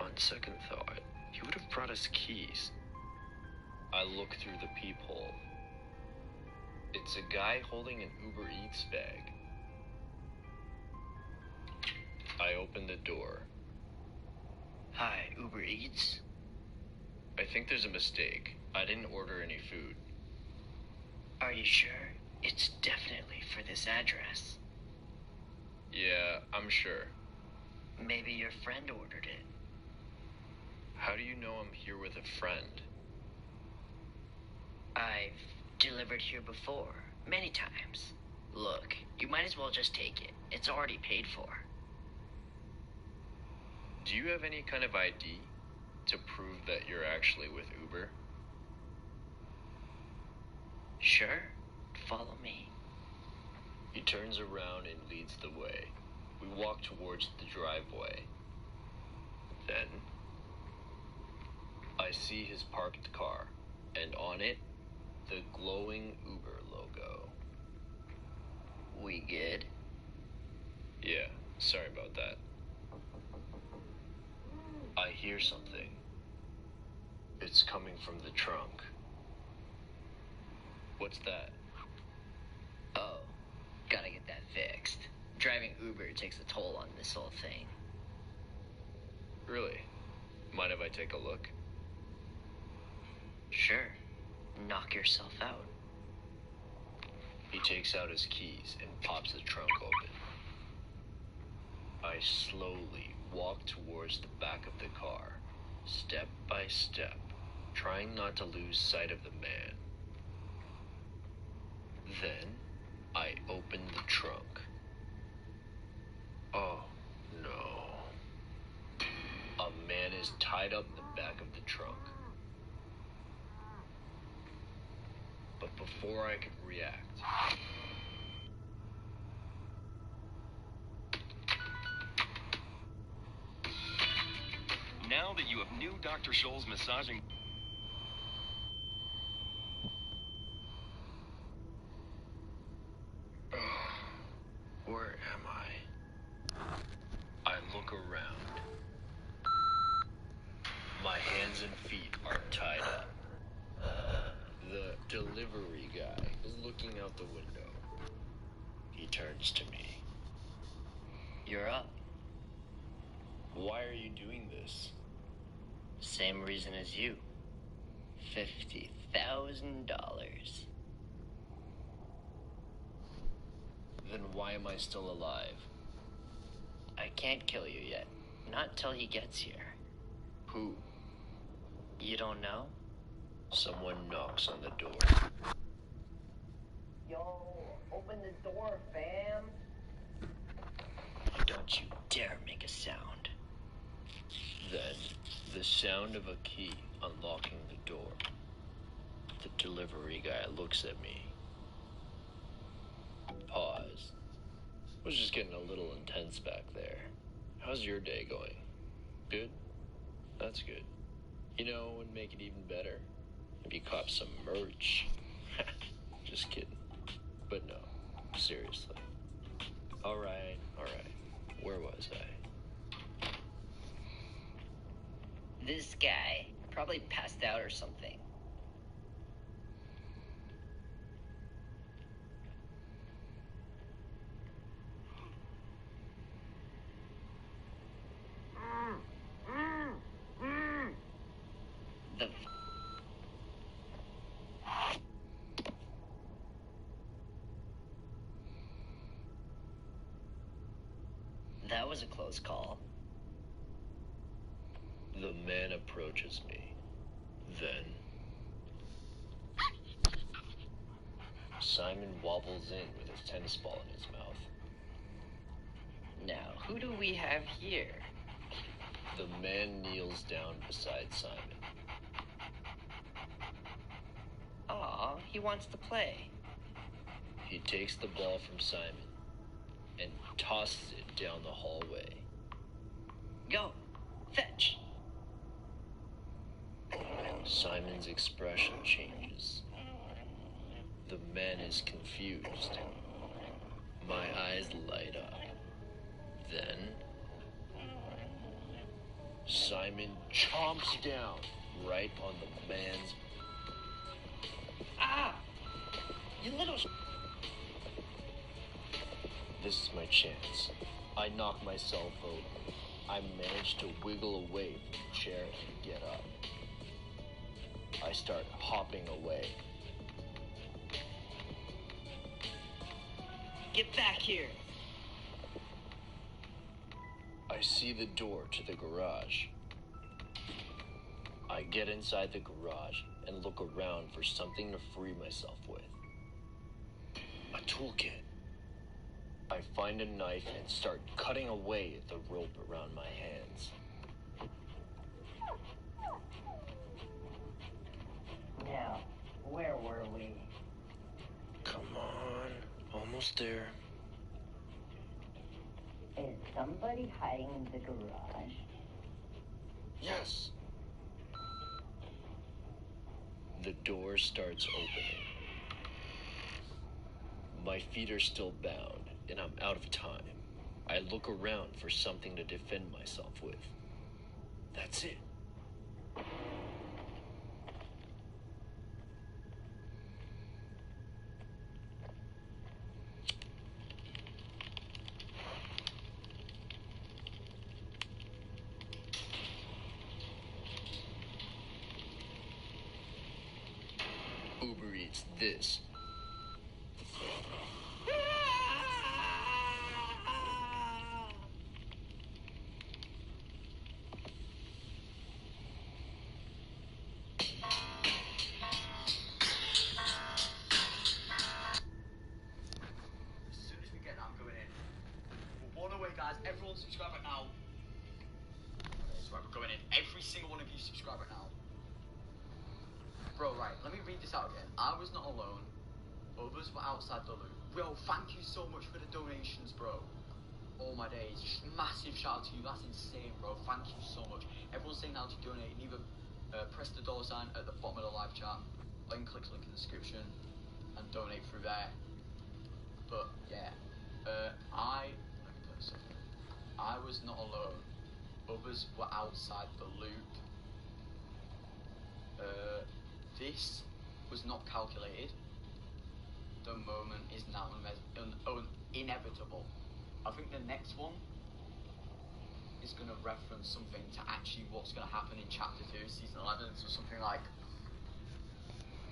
On second thought, he would have brought us keys. I look through the peephole. It's a guy holding an Uber Eats bag. I open the door. Hi, Uber Eats? I think there's a mistake. I didn't order any food. Are you sure? It's definitely for this address. Yeah, I'm sure. Maybe your friend ordered it. How do you know I'm here with a friend? I've delivered here before, many times. Look, you might as well just take it. It's already paid for. Do you have any kind of ID to prove that you're actually with Uber? Sure. Follow me. He turns around and leads the way. We walk towards the driveway. Then, I see his parked car, and on it, the glowing Uber logo. We good? Yeah, sorry about that. I hear something. It's coming from the trunk. What's that? Oh, gotta get that fixed. Driving Uber takes a toll on this whole thing. Really? Mind if I take a look? Sure. Knock yourself out. He takes out his keys and pops the trunk open. I slowly walk towards the back of the car, step by step, trying not to lose sight of the man. Then, I open the trunk. Oh, no. A man is tied up in the back of the trunk. But before I could react, now that you have new Dr. Scholl's massaging... where am I? I look around. My hands and feet are tied up. The delivery guy is looking out the window. He turns to me. You're up. Why are you doing this? Same reason as you. $50,000. Then why am I still alive? I can't kill you yet. Not till he gets here. Who? You don't know? Someone knocks on the door. Yo, open the door, fam. Don't you dare make a sound. Then, the sound of a key unlocking the door. The delivery guy looks at me. Pause. Was just getting a little intense back there. How's your day going? Good? That's good. You know, would make it even better if you caught some merch. Just kidding. But no, seriously. Alright. Where was I? This guy probably passed out or something. The That was a close call. The man approaches me. Then, Simon wobbles in with his tennis ball in his mouth. Now, who do we have here? The man kneels down beside Simon. Aw, he wants to play. He takes the ball from Simon and tosses it down the hallway. Go, fetch. Simon's expression changes. The man is confused. My eyes light up. Then, Simon chomps down right on the man's... Ah! You little... This is my chance. I knock myself over. I manage to wiggle away from the chair and get up. I start hopping away. Get back here. I see the door to the garage. I get inside the garage and look around for something to free myself with. A toolkit. I find a knife and start cutting away at the rope around my hands. Now, where were we? Come on, almost there. Is somebody hiding in the garage? Yes. The door starts opening. My feet are still bound, and I'm out of time. I look around for something to defend myself with. That's it. Uber Eats this. Guys, everyone subscribe right now. That's right, we're going in. Every single one of you subscribe right now. Bro, right, let me read this out again. I was not alone. Others were outside the loop. Bro, thank you so much for the donations, bro. All my days. Massive shout out to you. That's insane, bro. Thank you so much. Everyone's saying now to donate. You can either press the dollar sign at the bottom of the live chat, or you can click the link in the description and donate through there. But, yeah. I was not alone. Others were outside the loop. This was not calculated. The moment is now inevitable. I think the next one is going to reference something to actually what's going to happen in Chapter 2, Season 11. So something like,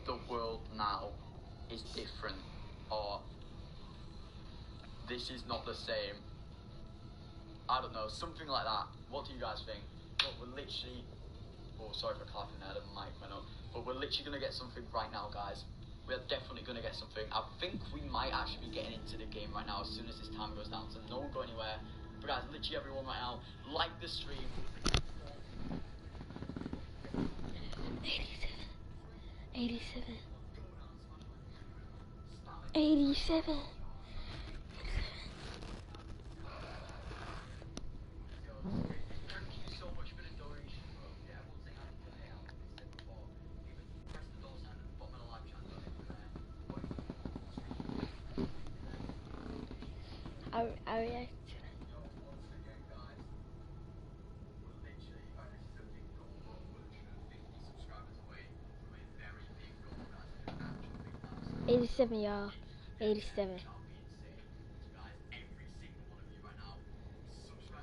the world now is different, or this is not the same. I don't know, something like that. What do you guys think? But we're literally Oh, sorry for clapping there, the mic went up. But we're literally going to get something right now, guys. We're definitely going to get something. I think we might actually be getting into the game right now as soon as this time goes down. So no one go anywhere. But guys, literally everyone right now, like the stream. 87. 87. I react. $87, y'all. 87.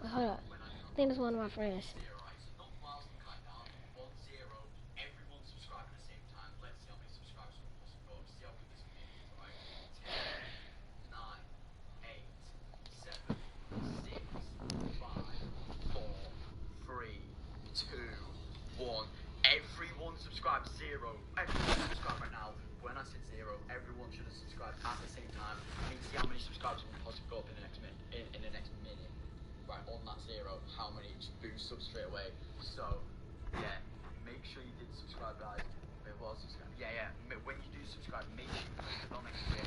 Hold up. I think that's one of my friends. Everyone subscribe 0. Everyone subscribe right now. When I said 0, everyone should have subscribed at the same time. I need to see how many subscribers we can possibly go up in the next minute. In the next minute, right on that 0, how many just boost up straight away. So yeah, make sure you did subscribe, guys. It was subscribe. Yeah. When you do subscribe, make sure you press the bell next to it.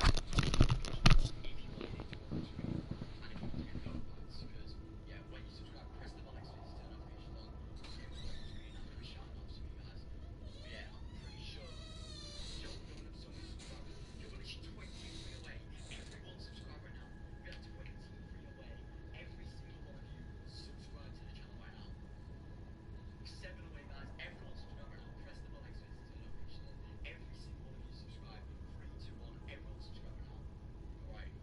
If you want it to go on screen, and if you want to get notified, because yeah, when you subscribe, press the bell next to it to turn notifications on. So you can go on screen and do a shout out to you guys. Yeah, I'm pretty sure. Yo, we're going up so many subscribers. Yo, we're literally 23 away. Everyone subscribe right now. We are 23 away. Every single one of you subscribe to the channel right now. 7 away, guys. Everyone subscribe right now. Press the bell next to it to turn notifications on. Every single one of you subscribe. 3, 2, 1. Everyone subscribe right now. Alright.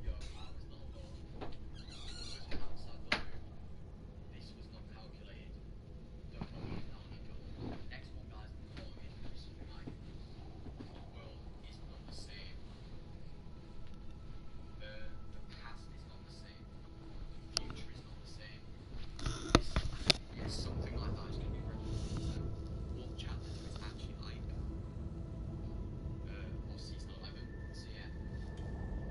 Yo, that was not done. What was outside the loop? This was not calculated. Don't know what that one got. Next one, guys. Oh, I'm going to do something like the world is not the same. The past is not the same. The future is not the same. Yes, something like that is going to be represented. What chapter is actually like? Or season 11. So yeah.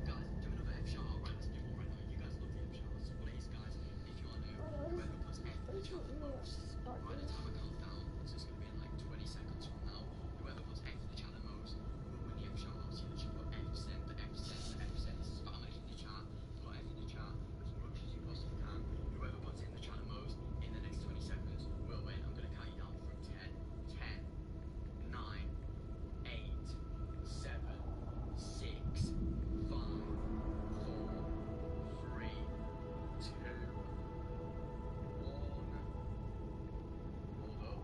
Guys, do another F shout out, right? Let's do one right now. You guys love the F shout outs. So please, guys, if you are new, whoever puts F in the chat the most, right, the timer countdown, so it's going to be in like 20 seconds from now. Whoever puts F in the chat the most will win the F shout outs. You literally put F send, the F send, the F send. Spam it in the chat. Put F in the chat as much as you possibly can. Whoever puts it in the chat the most in the next 20 seconds will win. I'm going to count you down from 10, 9, 8, 7, 6, 5, 4, 3, 2, 1. Hold up.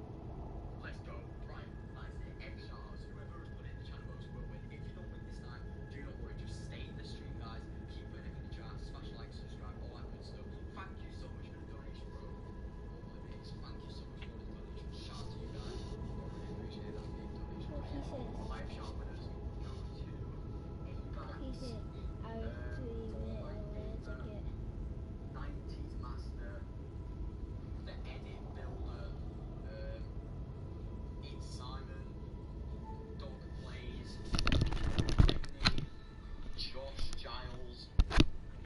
Let's go. Right, that's it. F shout outs. Whoever has put it in the chat the most will win. If you don't win this time, do not worry. Just stay in the stream, guys. Keep putting it in the chat. Smash like, subscribe, all that good stuff. Thank you so much for the donation, bro. All my mates, thank you so much for the donation. Shout out to you guys. I really appreciate that big donation. What he says? Five shout winners go to He said, I was to even where to get. 90s Master, the Edit Builder, it's Simon, Dog Plays, Tiffany, Josh Giles,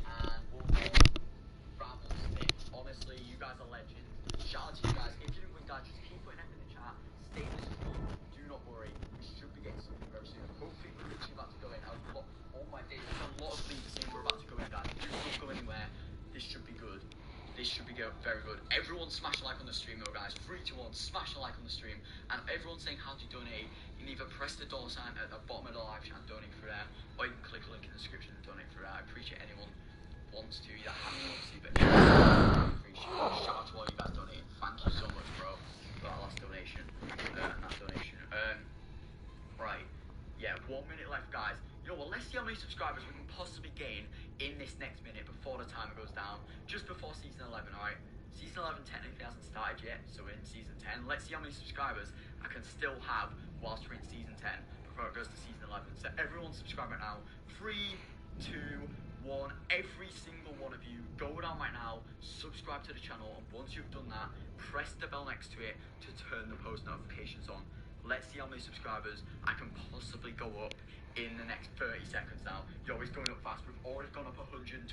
and one more, Randle. Honestly, you guys are legends. Shout out to you guys. If you didn't win, guys, just keep putting it in the chat. Stay in the stream. Do not worry. We should be getting something very soon. Hopefully, we're literally about to go in. Oh my days, there's a lot of leads saying we're about to go in, guys. Do not go anywhere. This should be good. This should be very good. Everyone smash a like on the stream, though, guys. 3, 2, 1. Smash a like on the stream. And everyone's saying how to donate. You can either press the dollar sign at the bottom of the live chat and donate through there, or you can click the link in the description and donate through there. I appreciate anyone wants to. You don't have to, obviously, but I appreciate it. Shout out to all you guys donating. Thank you so much, bro, for that last donation. Right. Yeah, 1 minute left, guys. You know what? Let's see how many subscribers we can possibly gain in this next minute before the timer goes down. Just before season 11, alright? Season 11 technically hasn't started yet, so we're in season 10. Let's see how many subscribers I can still have whilst we're in season 10 before it goes to season 11. So everyone subscribe right now. 3, 2, 1, every single one of you, go down right now, subscribe to the channel, and once you've done that, press the bell next to it to turn the post notifications on. Let's see how many subscribers I can possibly go up in the next 30 seconds now. Yo, it's going up fast. We've already gone up 120.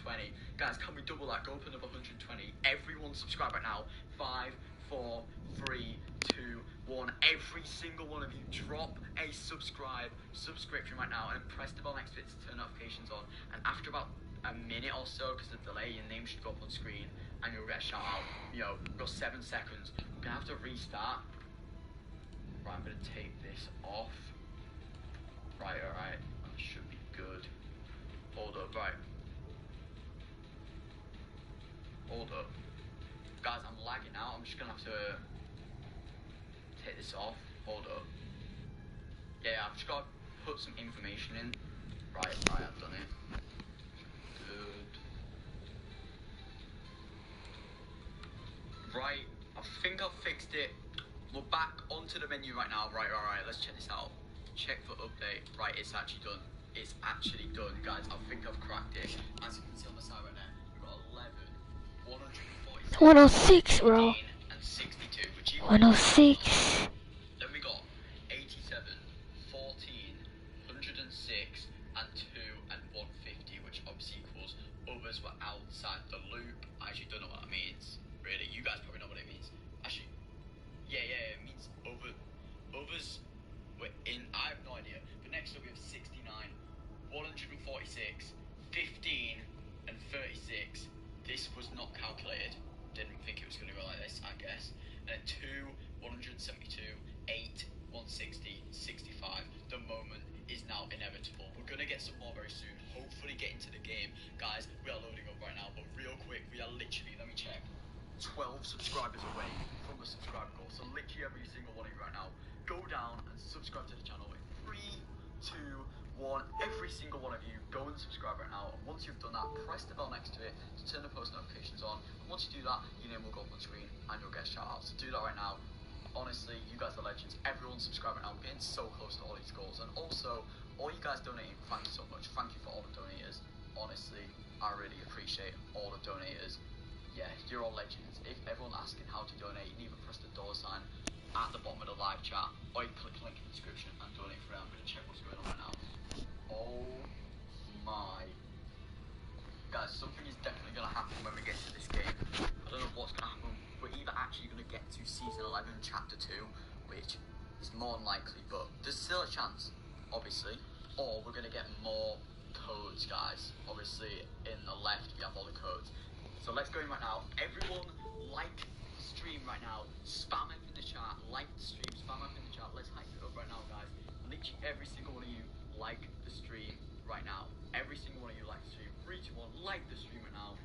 Guys, can we double that? Go up another 120. Everyone subscribe right now. 5, 4, 3, 2, 1. Every single one of you, drop a subscription right now and press the bell next to it to turn notifications on. And after about a minute or so, because of the delay, your name should go up on screen and you'll get a shout out. Yo, we've got 7 seconds. We're gonna have to restart. Right, I'm gonna take this off. Right, alright. That should be good. Hold up, right. Hold up. Guys, I'm lagging out. I'm just gonna have to take this off. Hold up. Yeah, I've just got to put some information in. Right, I've done it. Good. Right, I think I've fixed it. We're back onto the menu right now. Right, let's check this out. Check for update. Right, it's actually done. It's actually done, guys. I think I've cracked it. As you can see on the side right there, we've got 11, 146, 106, bro. and 62, which 106. Then we got 87, 14, 106, and 2, and 150, which obviously equals others were outside the loop. I actually don't know what that means. Really, you guys probably know what it means. Actually, yeah, it means others were in. I have no idea. But next up we have 69, 146, 15, and 36. This was not calculated. Didn't think it was going to go like this, I guess. And then 2, 172, 8, 160, 65. The moment is now inevitable. We're going to get some more very soon. Hopefully get into the game. Guys, we are loading up right now. But real quick, we are literally, let me check, 12 subscribers away from the subscriber goal. So literally every single one of you right now, go down and subscribe to the channel in 3, 2, 1. Every single one of you, go and subscribe right now. And once you've done that, press the bell next to it to turn the post notifications on. And once you do that, your name will go up on screen and you'll get a shout out. So do that right now. Honestly, you guys are legends. Everyone subscribe right now. We're getting so close to all these goals. And also, all you guys donating, thank you so much. Thank you for all the donators. Honestly, I really appreciate all the donators. Yeah, you're all legends. If everyone asking how to donate, you can either press the dollar sign at the bottom of the live chat, or you can click the link in the description and donate for it. I'm going to check what's going on right now. Oh my. Guys, something is definitely going to happen when we get to this game. I don't know what's going to happen. We're either actually going to get to season 11, chapter 2, which is more than likely, but there's still a chance, obviously, or we're going to get more codes, guys. Obviously, in the left, we have all the codes. So let's go in right now. Everyone, like the stream right now. Spam it in the chat. Like the stream. Spam it in the chat. Let's hype it up right now, guys. Literally every single one of you like the stream right now. Every single one of you like the stream. 3, 2, 1. Like the stream right now.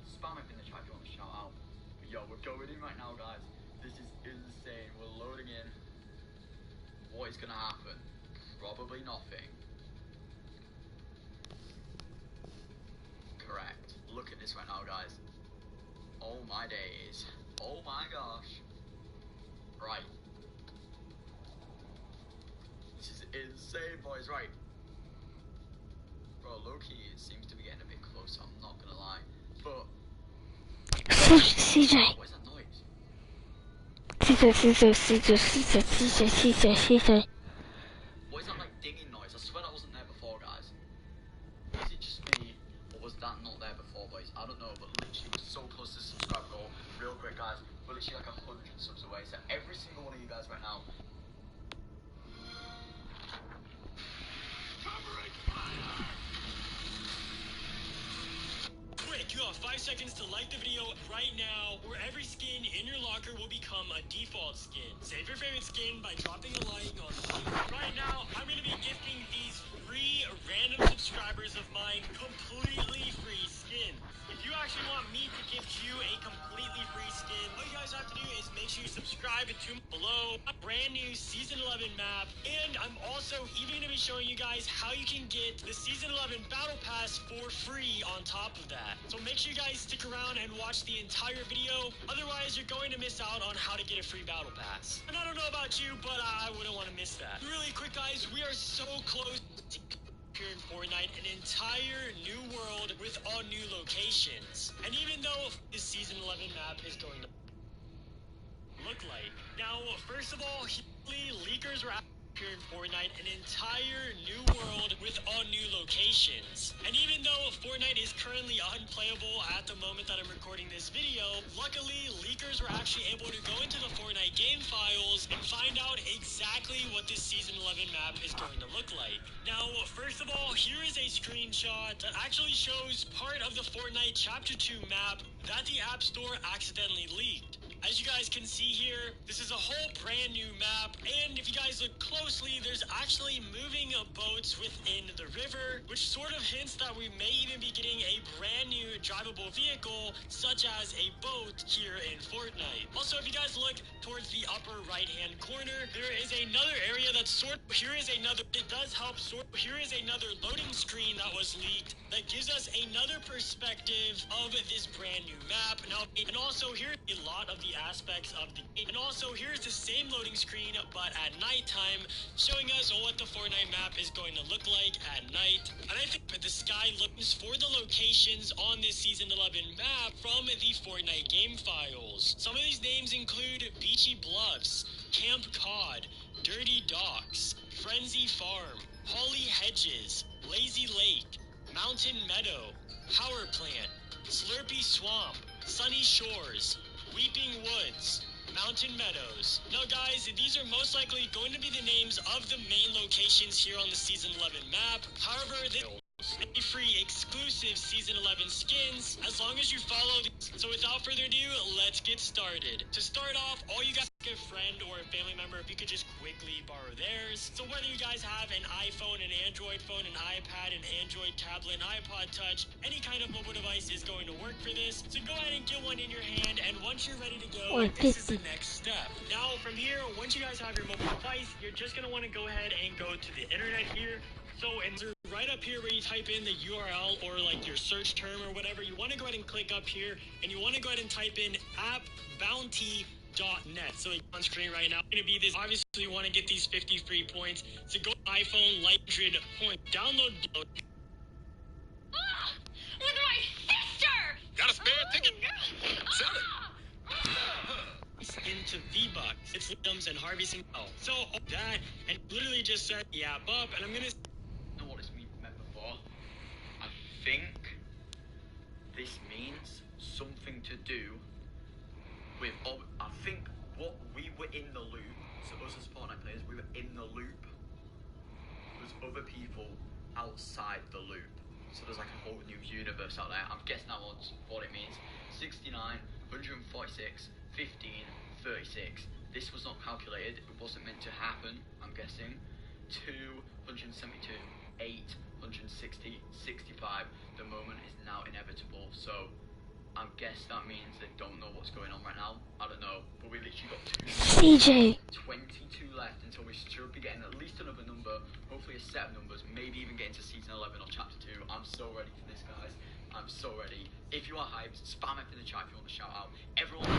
Spam it in the chat if you want to shout out. But yo, we're going in right now, guys. This is insane. We're loading in. What is gonna happen? Probably nothing. Correct. Look at this right now, guys. Oh my days. Oh my gosh. Right. This is insane, boys. Right. Bro, low-key, it seems to be getting a bit closer. I'm not gonna lie. But... CJ. What is that noise? CJ. What is that, like, dinging noise? I swear that wasn't there before, guys. Is it just me, or was that not there before, boys? I don't know, but literally we're so close to the subscribe goal. Real quick, guys, we're literally like 100 subs away, so every single one of you guys right now. Quick, you have 5 seconds to like the video right now, or every skin in your locker will become a default skin. Save your favorite skin by dropping a like on the video. Right now, I'm going to be gifting these 3 random subscribers of mine completely free skins. If you actually want me to gift you a completely free skin, all you guys have to do is make sure you subscribe to below a brand new season 11 map, and I'm also even going to be showing you guys how you can get the season 11 battle pass for free on top of that. So make sure you guys stick around and watch the entire video, otherwise you're going to miss out on how to get a free battle pass. And I don't know about you, but I wouldn't want to miss that. Really quick, guys, we are so close. here in Fortnite, an entire new world with all new locations. And even though this season 11 map is going to look like. Now, first of all, leakers were out here in Fortnite, an entire new world with all new locations. And even though Fortnite is currently unplayable at the moment that I'm recording this video, luckily leakers were actually able to go into the Fortnite game files and find out exactly what this season 11 map is going to look like. Now, first of all, here is a screenshot that actually shows part of the Fortnite Chapter 2 map that the App Store accidentally leaked. As you guys can see here, this is a whole brand new map, and if you guys look closely, there's actually moving boats within the river, which sort of hints that we may even be getting a brand new drivable vehicle, such as a boat here in Fortnite. Also, if you guys look towards the upper right-hand corner, there is another area that's here is another loading screen that was leaked that gives us another perspective of this brand new map. Now, and also here's a lot of the aspects of the game. And also here's the same loading screen, but at nighttime, showing us what the Fortnite map is going to look like at night. And I think the sky looks for the locations on this season 11 map from the Fortnite game files. Some of these names include Beachy Bluffs, Camp Cod, Dirty Docks, Frenzy Farm, Holly Hedges, Lazy Lake, Mountain Meadow, Power Plant, Slurpy Swamp, Sunny Shores, Weeping Woods, Mountain Meadows. Now guys, these are most likely going to be the names of the main locations here on the Season 11 map. However, this any free exclusive Season 11 skins as long as you follow these. So without further ado, let's get started. To start off, all you guys, a friend or a family member, if you could just quickly borrow theirs. So whether you guys have an iPhone, an Android phone, an iPad, an Android tablet, an iPod Touch, any kind of mobile device is going to work for this. So go ahead and get one in your hand, and once you're ready to go, this is the next step. Now from here, once you guys have your mobile device, you're just going to want to go ahead and go to the internet here. So right up here where you type in the URL or like your search term or whatever, you want to go ahead and click up here, and you want to go ahead and type in appbounty.net. So on screen right now, it's going to be this. Obviously, you want to get these 50 free points. So go to iPhone, like 100 points, download. Look at my sister! Got a spare ticket? Sell it. Into V-Bucks. It's Liam's and Harvey's and so that, and literally just set the app up, and I'm going to know what this meant before. I think this means something to do with. I think what we were in the loop. So us as Fortnite players, we were in the loop. There's other people outside the loop. So there's like a whole new universe out there. I'm guessing that what it means. 69, 146, 15, 36. This was not calculated. It wasn't meant to happen. I'm guessing. 272. 8, 160, 65. The moment is now inevitable. So I guess that means they don't know what's going on right now. I don't know. But we literally got 22 left until we should be getting at least another number. Hopefully a set of numbers. Maybe even getting to season 11 or chapter 2. I'm so ready for this, guys. I'm so ready. If you are hyped, spam it in the chat if you want to shout out. Everyone,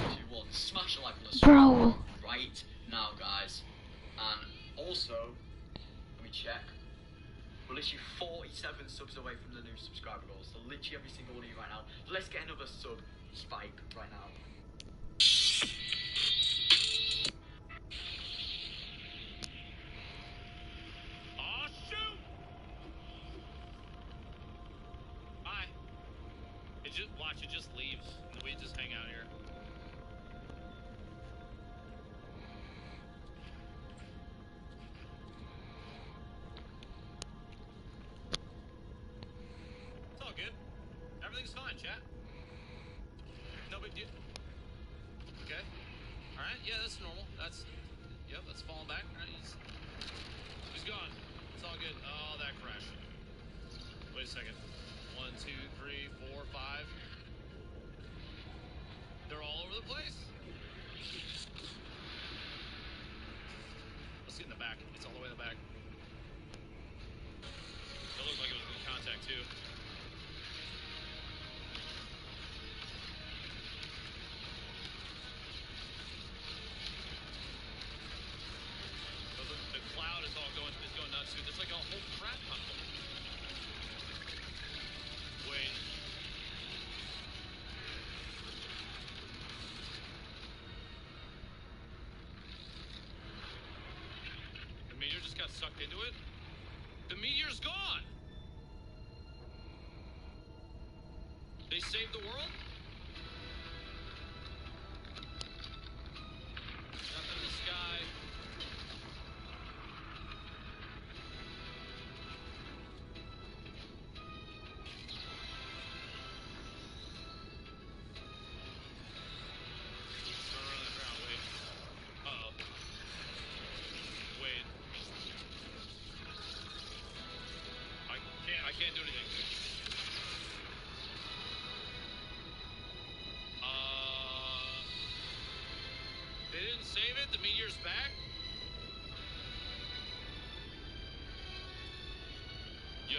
3, 2, 1, smash a like on the screen right now, guys. And also, check. We're literally 47 subs away from the new subscriber goals. So literally every single one of you right now. Let's get another sub spike right now. Oh shoot! Bye. It just watch. It just leaves, and we just hang out here. Everything's fine, chat. No big deal. Okay. Alright, yeah, that's normal. That's falling back. Alright, he's gone. It's all good. Oh, that crash. Wait a second. 1, 2, 3, 4, 5. They're all over the place. Let's get in the back. It's all the way in the back. It looked like it was in contact, too. It's going nuts, dude. There's like a whole crowd got sucked into it. The meteor's gone. They saved the world? Nothing in the sky. Run on the ground, wait. Uh-oh. Wait. I can't do anything. They didn't save it? The meteor's back? Yo.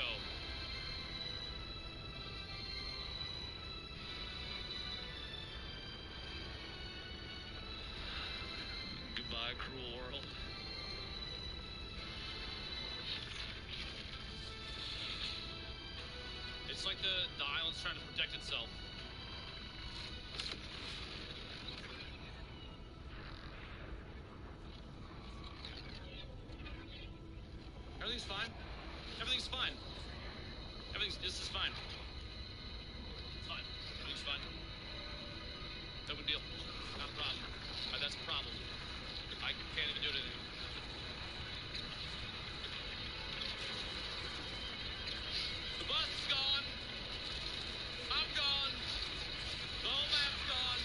Goodbye, cruel world. It's like the island's trying to protect itself. Everything's fine. Everything's fine. This is fine. It's fine. Everything's fine. No big deal. Not a problem. That's a problem. I can't even do anything. The bus is gone. I'm gone. The whole map's gone.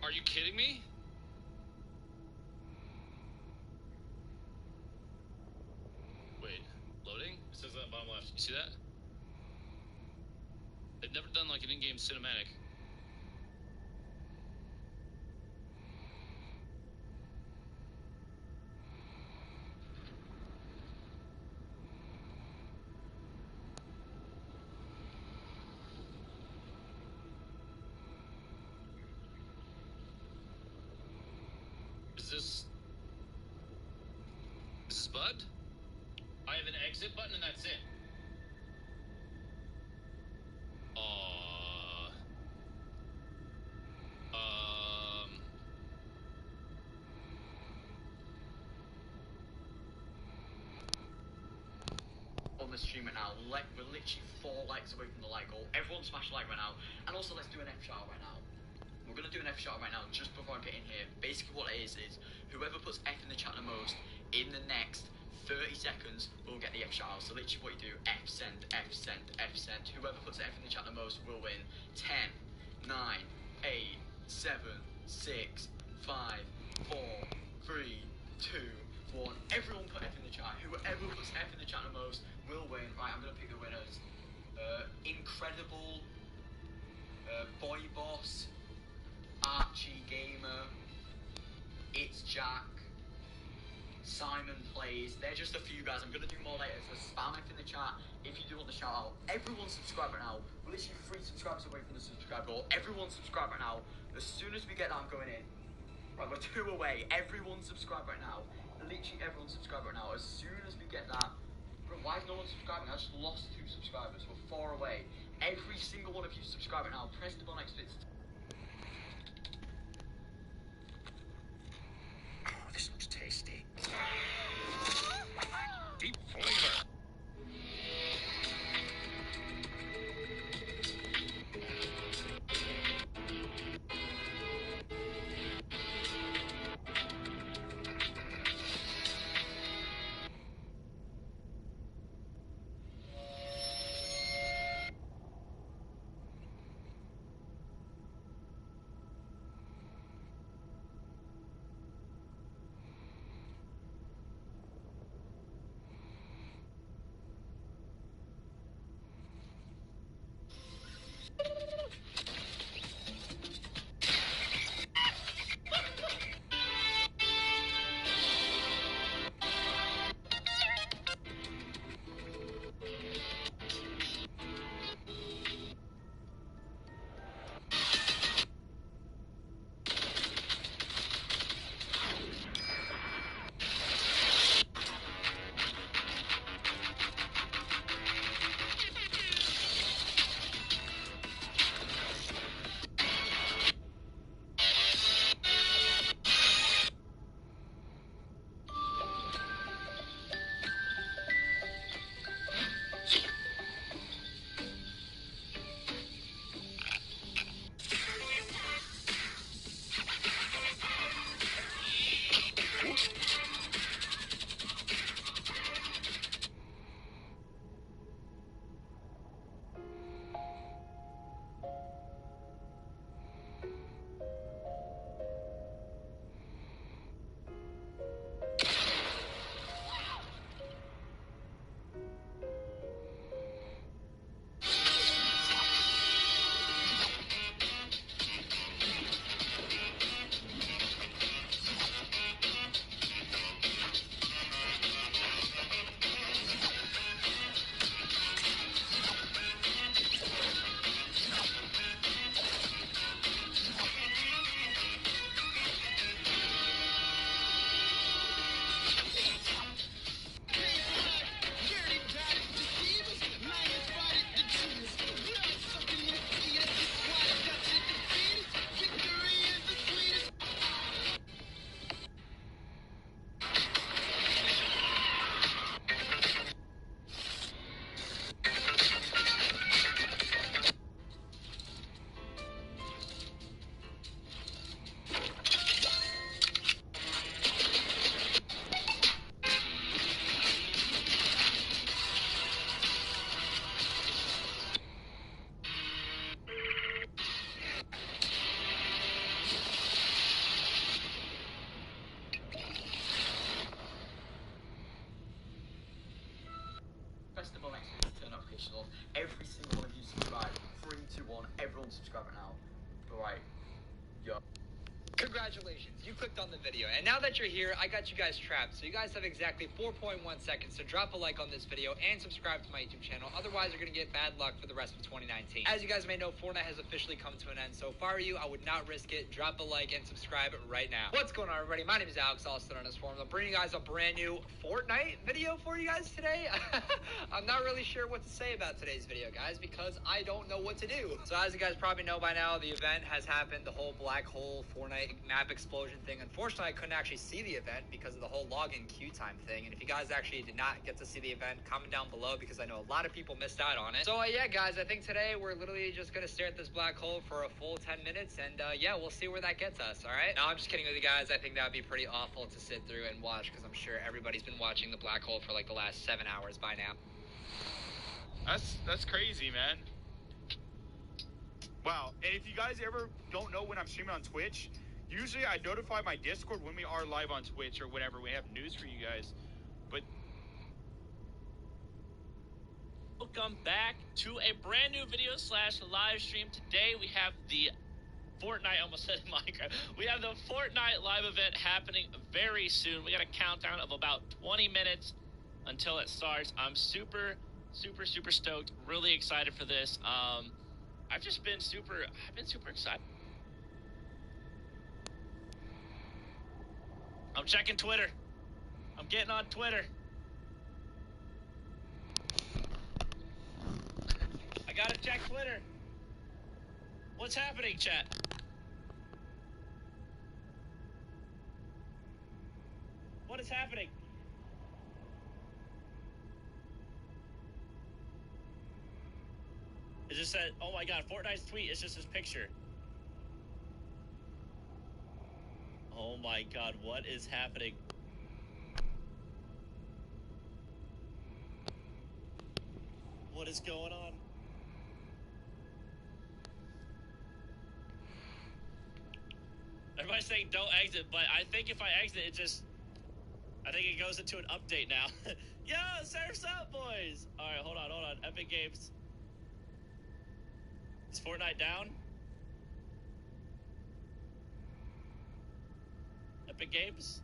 Are you kidding me? Wait, loading? It says that bottom left. You see that? They've never done like an in-game cinematic. Is this Bud? I have an exit button and that's it. On the stream right now, we're literally 4 likes away from the like goal. Everyone smash like right now. And also let's do an F shout right now. We're gonna do an F shout right now just before I get in here. Basically what it is whoever puts F in the chat the most in the next 30 seconds will get the F shout. So literally what you do, F send, F send, F send. Whoever puts F in the chat the most will win. 10, 9, 8, 7, 6, 5, 4, 3, 2, 1. Everyone put F in the chat. Whoever puts F in the chat the most will win. Right, I'm gonna pick the winners. Incredible, Boy Boss, Archie Gamer, It's Jack, Simon Plays. They're just a few guys. I'm gonna do more later, so spam F in the chat if you do want the shout out. Everyone subscribe right now. We're literally 3 subscribers away from the subscribe goal. Everyone subscribe right now. As soon as we get that, I'm going in. Right, we're 2 away. Everyone subscribe right now. Literally everyone subscribe right now. As soon as we get that. Bro, why is no one subscribing? I just lost 2 subscribers. We're 4 away. Every single one of you subscribe right now. Press the bell next to it. Oh, this looks tasty. Deep flavor. congratulations. Every single one of you subscribed. 3, 2, 1. Everyone subscribe right now. Alright. Yo. Congratulations, you clicked on the video, and now that you're here, I got you guys trapped, so you guys have exactly 4.1 seconds to drop a like on this video and subscribe to my YouTube channel, otherwise you're gonna get bad luck for the rest of 2019. As you guys may know, Fortnite has officially come to an end, so if I were you, I would not risk it. Drop a like and subscribe right now. What's going on, everybody? My name is Alex, also known as Form. I'm bringing you guys a brand new Fortnite video for you guys today. I'm not really sure what to say about today's video, guys, because I don't know what to do. So as you guys probably know by now, the event has happened, the whole black hole Fortnite map explosion thing. Unfortunately, I couldn't actually see the event because of the whole login queue time thing. And if you guys actually did not get to see the event, comment down below because I know a lot of people missed out on it. So yeah, guys, I think today we're literally just gonna stare at this black hole for a full 10 minutes, and yeah, we'll see where that gets us. All right. No, I'm just kidding with you guys. I think that would be pretty awful to sit through and watch because I'm sure everybody's been watching the black hole for like the last 7 hours by now. That's crazy, man. Wow. And if you guys ever don't know when I'm streaming on Twitch, usually I notify my Discord when we are live on Twitch or whenever we have news for you guys. But welcome back to a brand new video / live stream. Today we have the Fortnite, I almost said Minecraft. We have the Fortnite live event happening very soon. We got a countdown of about 20 minutes until it starts. I'm super stoked. Really excited for this. I've been super excited. I'm checking Twitter. I'm getting on Twitter. I gotta check Twitter. What's happening, chat? What is happening? It just said, oh my god, Fortnite's tweet, it's just his picture. Oh my god, what is happening? What is going on? Everybody's saying don't exit, but I think if I exit, I think it goes into an update now. Yo, surf's up, boys! Alright, hold on. Epic Games. Is Fortnite down? Epic Games?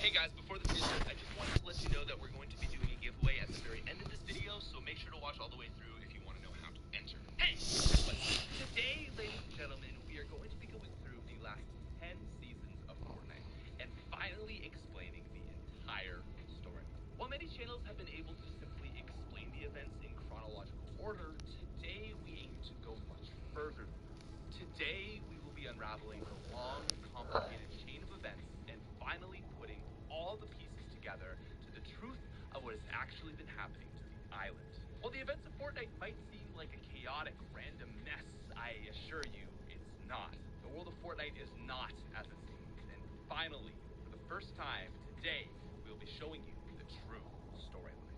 Hey guys, before the video, I just wanted to let you know that we're going to be doing a giveaway at the very end of this video, so make sure to watch all the way through if you want to know how to enter. Hey! Today, ladies and gentlemen, we are going to be going through the last 10 seasons of Fortnite and finally explaining the entire story. While many channels have been able to simply explain the events in chronological order, today we aim to go much further. Today, we will be unraveling the long, complicated chain of events and finally putting all the pieces together to the truth of what has actually been happening to the island. While the events of Fortnite might seem like a chaotic, random mess, I assure you, it's not. The world of Fortnite is not as it seems, and finally, for the first time, today, we'll be showing you the true storyline.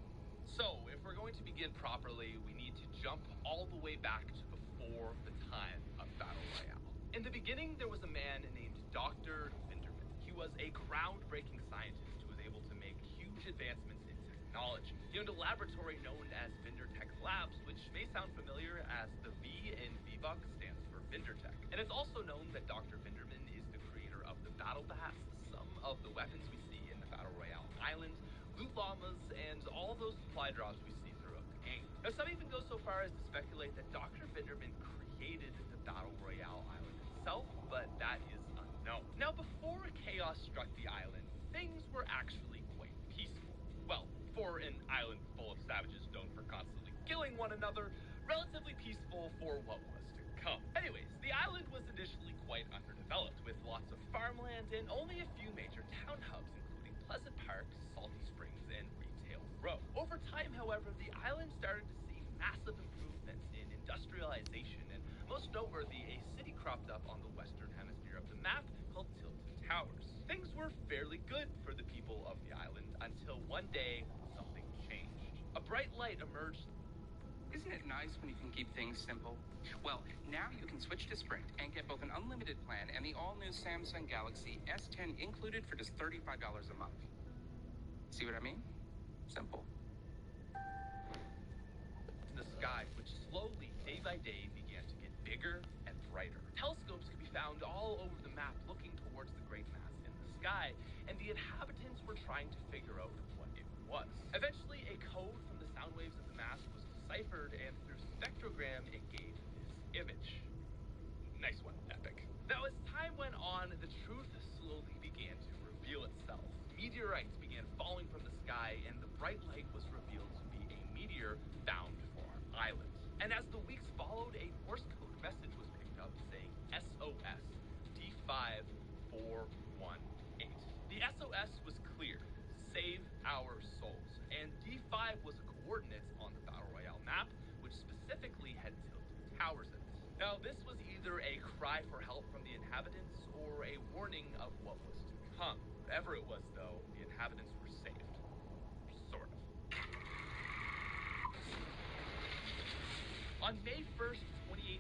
So, if we're going to begin properly, we need to jump all the way back to before the time of Battle Royale. In the beginning, there was a man named Dr. Vinderman. He was a groundbreaking scientist who was able to make huge advancements in technology. He owned a laboratory known as VinderTech Labs, which may sound familiar as the V in VBUC stands for VinderTech. And it's also known that Dr. Vinderman is the creator of the Battle Pass, some of the weapons we see in the Battle Royale Island, loot llamas, and all those supply drops we see throughout the game. Now, some even go so far as to speculate that Dr. Vinderman created the Battle Royale Island itself, but that is unknown. Now, before chaos struck the island, things were actually quite peaceful. Well, for an island full of savages known for constantly killing one another, relatively peaceful for what was to come. Anyways, the island was initially quite underdeveloped, with lots of farmland and only a few major town hubs, including Pleasant Park, Salty Springs, and Retail Row. Over time, however, the island started to see massive improvements in industrialization, and most noteworthy, a city cropped up on the western hemisphere of the map called Tilted Towers. Things were fairly good for the people of the island until one day, something changed. A bright light emerged. Isn't it nice when you can keep things simple? Well, now you can switch to Sprint and get both an unlimited plan and the all-new Samsung Galaxy S10 included for just $35 a month. See what I mean? Simple. sky, which slowly, day by day, began to get bigger and brighter. Telescopes could be found all over the map looking towards the great mass in the sky, and the inhabitants were trying to figure out what it was. Eventually, a code from the sound waves of the mass was deciphered, and through spectrogram, it gave this image. Nice one, Epic. Now, as time went on, the truth slowly began to reveal itself. Meteorites began falling from the sky, and the bright light was revealed to be a meteor bound for our island. And as the weeks followed, a Morse code message was picked up saying SOS D5418. The SOS was clear: save our souls. And D5 was a coordinate on the Battle Royale map, which specifically had tilted towers in it. Now, this was either a cry for help from the inhabitants or a warning of what was to come. Whatever it was, though, the inhabitants were saved. Sort of. On May 1st, 2018,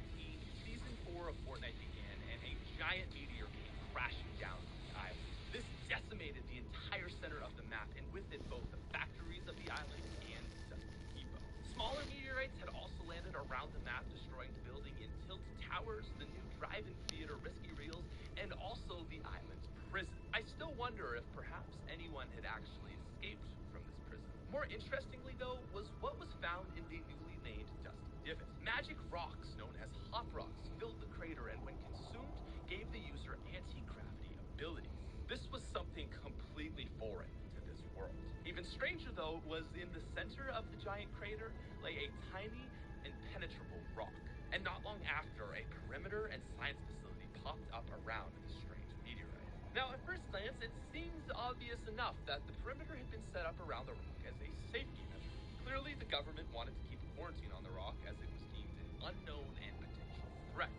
Season 4 of Fortnite began, and a giant meteor came crashing down on the island. This decimated the entire center of the map, and with it both the factories of the island and Dusty Depot. Smaller meteorites had also landed around the map, destroying the building in Tilt Towers, the new drive-in theater Risky Reels, and also the island's prison. I still wonder if perhaps anyone had actually escaped from this prison. More interestingly, though, was what was found in the newly named Dusty Divot. Magic rocks, known as hop rocks, filled the crater, and when consumed, gave the user anti-gravity abilities. This was something completely foreign to this world. Even stranger, though, was in the center of the giant crater lay a tiny, impenetrable rock. And not long after, a perimeter and science facility popped up around this strange meteorite. Now, at first glance, it seems obvious enough that the perimeter had been set up around the rock as a safety measure. Clearly, the government wanted to keep a quarantine on the rock as it was deemed an unknown and potential threat.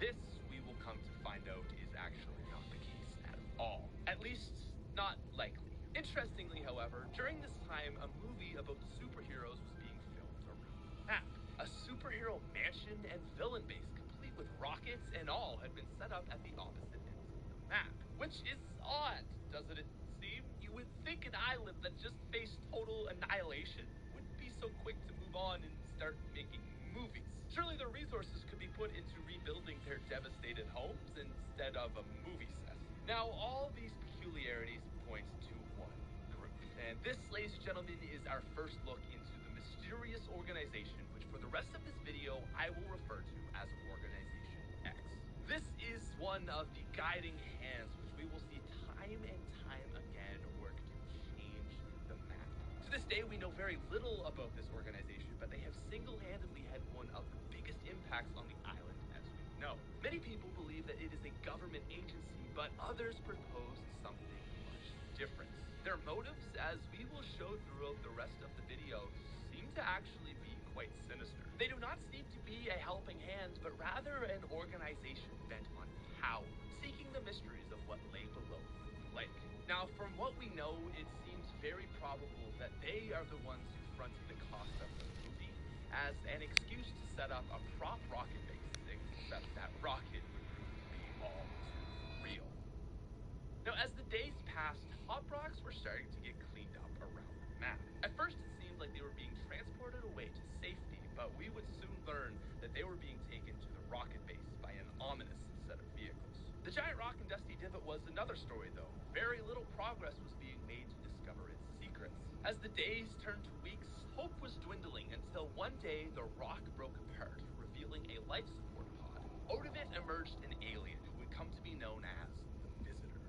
This, we will come to find out, is actually not the case at all. At least, not likely. Interestingly, however, during this time, a movie about superheroes was being filmed around the map. A superhero mansion and villain base, complete with rockets and all, had been set up at the opposite ends of the map. Which is odd, doesn't it seem? You would think an island that just faced total annihilation wouldn't be so quick to move on and start making movies. Surely their resources could be put into rebuilding their devastated homes instead of a movie set. Now, all these peculiarities point to one group. And this, ladies and gentlemen, is our first look into the mysterious organization, which for the rest of this video, I will refer to as Organization X. This is one of the guiding hands which we will see time and time again work to change the map. To this day, we know very little about this organization, but they have single-handedly had one of the biggest impacts on the island as we know. Many people believe that it is a government agency, but others propose something much different. Their motives, as we will show throughout the rest of the video, seem to actually be quite sinister. They do not seem to be a helping hand, but rather an organization bent on power, seeking the mysteries of what lay below the lake. Now, from what we know, it seems very probable that they are the ones who fronted the cost of the movie as an excuse to set up a prop rocket base, except that rocket would prove to be all too real. Now, as the days passed, hop rocks were starting to get cleaned up around the map. At first, it seemed like they were being transported away to safety, but we would soon learn that they were being taken to the rocket base by an ominous set of vehicles. The giant rock in Dusty Divot was another story, though. Very little progress was being made to discover its secrets. As the days turned to weeks, hope was dwindling until one day the rock broke apart, revealing a life support pod. Out of it emerged an alien who would come to be known as the Visitor.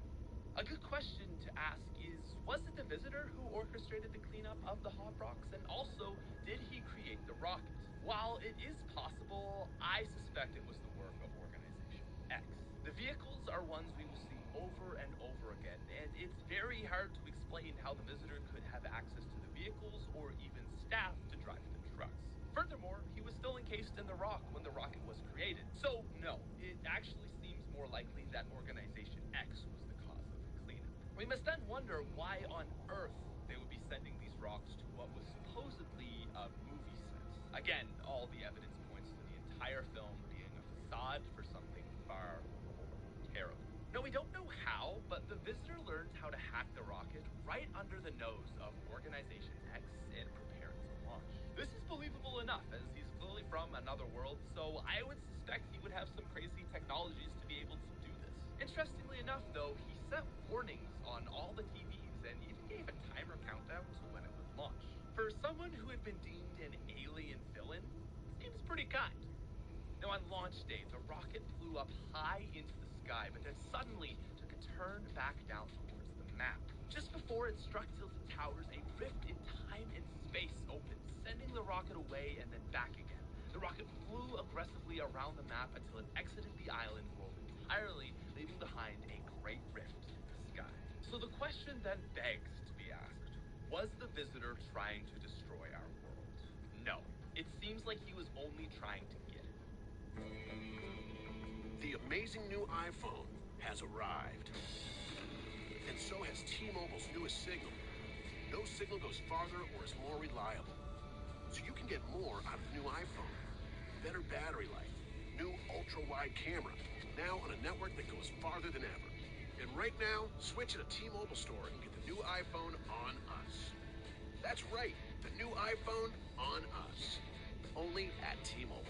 A good question to ask is, was it the Visitor who orchestrated the cleanup of the hop rocks? And also, did he create the rocket? While it is possible, I suspect it was the work of Organization X. The vehicles are ones we will see over and over again, and it's very hard to explain how the Visitor could have access to the vehicles or even staff to drive the trucks. Furthermore, he was still encased in the rock when the rocket was created. So, no, it actually seems more likely that Organization X was the cause of the cleanup. We must then wonder why on earth they would be sending these rocks to what was supposedly a movie set. Again, all the evidence points to the entire film being a facade for something far more terrible. Now, we don't know how, but the Visitor learned how to hack the rocket right under the nose of Organization X and prepare it to launch. This is believable enough, as from another world, so I would suspect he would have some crazy technologies to be able to do this. Interestingly enough, though, he set warnings on all the TVs and even gave a timer countdown to when it would launch. For someone who had been deemed an alien villain, seems pretty kind. Now, on launch day, the rocket flew up high into the sky, but then suddenly took a turn back down towards the map. Just before it struck Tilted Towers, a rift in time and space opened, sending the rocket away and then back again. The rocket flew aggressively around the map until it exited the island world entirely, leaving behind a great rift in the sky. So the question then begs to be asked, was the visitor trying to destroy our world? No. It seems like he was only trying to get it. The amazing new iPhone has arrived. And so has T-Mobile's newest signal. No signal goes farther or is more reliable. So you can get more out of the new iPhone. Better battery life. New ultra-wide camera. Now on a network that goes farther than ever. And right now, switch at a T-Mobile store and get the new iPhone on us. That's right. The new iPhone on us. Only at T-Mobile.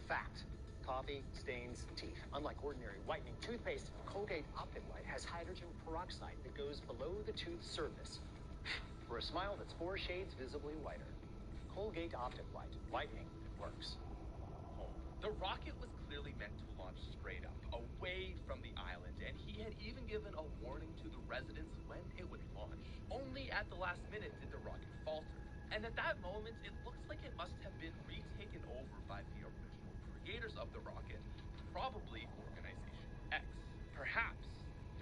Fact. Coffee stains teeth. Unlike ordinary whitening toothpaste, Colgate Optic White has hydrogen peroxide that goes below the tooth surface for a smile that's 4 shades visibly whiter. Colgate Optic White. Whitening works. The rocket was clearly meant to launch straight up, away from the island, and he had even given a warning to the residents when it would launch. Only at the last minute did the rocket falter. And at that moment, it looks like it must have been retaken over by the original creators of the rocket, probably Organization X. Perhaps,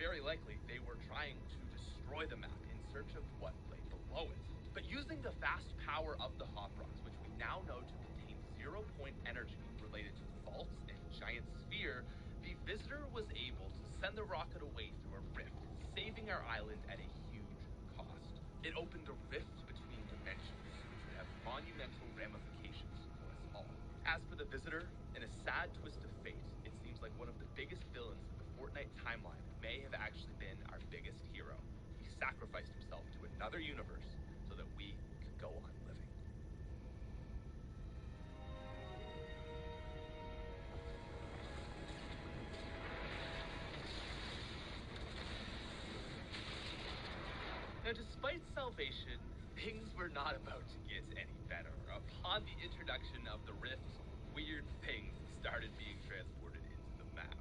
very likely, they were trying to destroy the map in search of what lay below it. But using the vast power of the Hop Rocks, which we now know to contain 0-point energy related to faults and giant sphere, the visitor was able to send the rocket away through a rift, saving our island at a huge cost. It opened a rift between dimensions, which would have monumental ramifications for us all. As for the visitor, in a sad twist of fate, it seems like one of the biggest villains in the Fortnite timeline may have actually been our biggest hero. He sacrificed himself to another universe so that we could go on living. Now, despite salvation, things were not about to get any better. Upon the introduction of the rift, weird things started being transported into the map.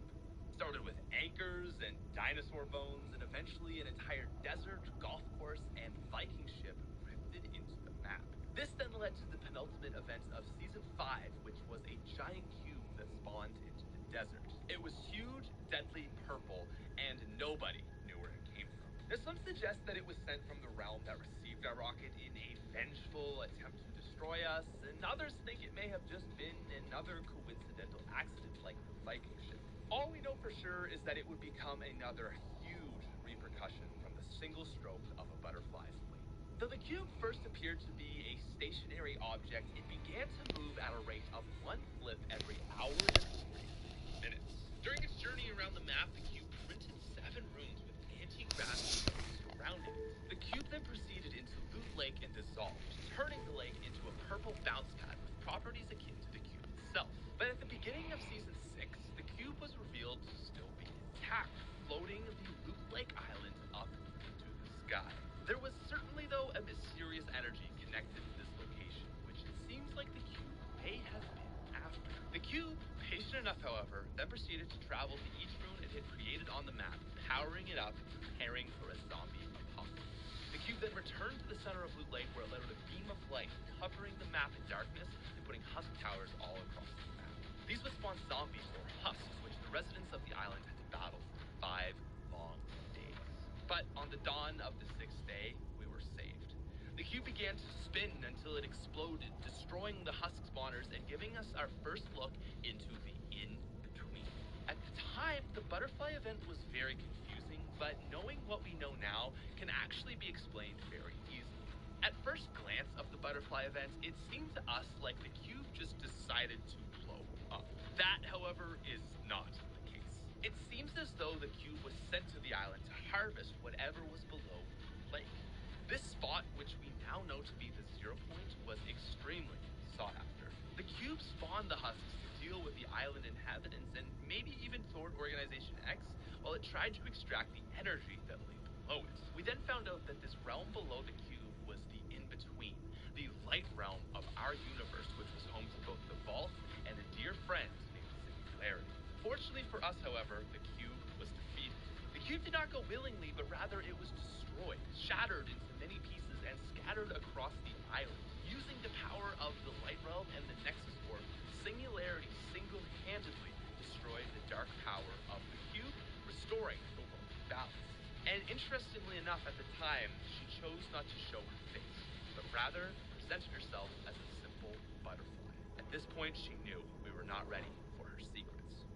Started with anchors and dinosaur bones, and eventually an entire desert, golf course, and Viking ship drifted into the map. This then led to the penultimate event of Season 5, which was a giant cube that spawned into the desert. It was huge, deadly, purple, and nobody knew where it came from. Now, some suggest that it was sent from the realm that received our rocket in a vengeful attempt to destroy us, and others think it may have just been another coincidental accident like the Viking ship. All we know for sure is that it would become another huge repercussion from the single stroke of a butterfly's wing. Though the cube first appeared to be a stationary object, it began to move at a rate of 1 flip every hour and 43 minutes. During its journey around the map, the cube printed 7 rooms with anti-gravity surrounding it. The cube then proceeded into Loot Lake and dissolved, turning the lake into a purple bounce pad with properties akin to the cube itself. But at the beginning of Season 6, the cube was revealed to still be intact, floating the Loot Lake Island up into the sky. There was certainly, though, a mysterious energy connected to this location, which it seems like the cube may have been after. The cube, patient enough, however, then proceeded to travel to each rune it had created on the map, powering it up, preparing for a zombie apocalypse. The cube then returned to the center of Loot Lake, where it let out a beam of light, covering the map in darkness and putting husk towers all across the map. These would spawn zombies, or husks, which the residents of the island had to battle for 5 long days. But on the dawn of the 6th day, we were saved. The cube began to spin until it exploded, destroying the husk spawners and giving us our first look into the in-between. At the time, the butterfly event was very confusing, but knowing what we know now can actually be explained very easily. At first glance of the butterfly event, it seemed to us like the cube just decided to blow up. That, however, is not the case. It seems as though the cube was sent to the island to harvest whatever was below the lake. This spot, which we now know to be the 0 point, was extremely sought after. The cube spawned the husks to deal with the island inhabitants and maybe even thwart Organization X while it tried to extract the energy that lay below it. We then found out that this realm below the cube was the in-between, the light realm of our universe, which was home to both the Vault and a dear friend named Singularity. Fortunately for us, however, the cube was defeated. The cube did not go willingly, but rather it was destroyed, shattered into many pieces, and scattered across the island. Using the power of the light realm and the Nexus Orb, Singularity single-handedly destroyed the dark power of the cube, restoring the world's balance. And interestingly enough, at the time, she chose not to show her face, but rather presented herself as a simple butterfly. At this point, she knew we were not ready for her secrets.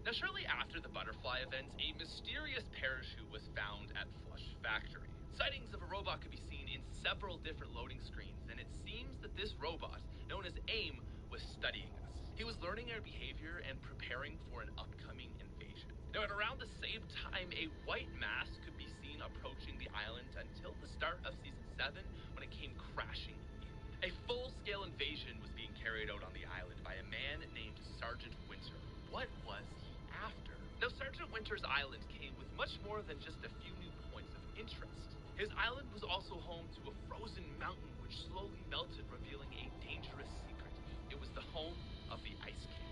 Now, shortly after the butterfly event, a mysterious parachute was found at Flush Factory. Sightings of a robot could be seen in several different loading screens, and it seems that this robot, known as AIM, was studying us. He was learning our behavior and preparing for an upcoming invasion. Now, at around the same time, a white mass could be seen approaching the island until the start of Season 7, when it came crashing in. A full-scale invasion was being carried out on the island by a man named Sergeant Winter. What was he after? Now, Sergeant Winter's island came with much more than just a few new points of interest. His island was also home to a frozen mountain which slowly melted, revealing a dangerous secret. It was the home of the Ice King.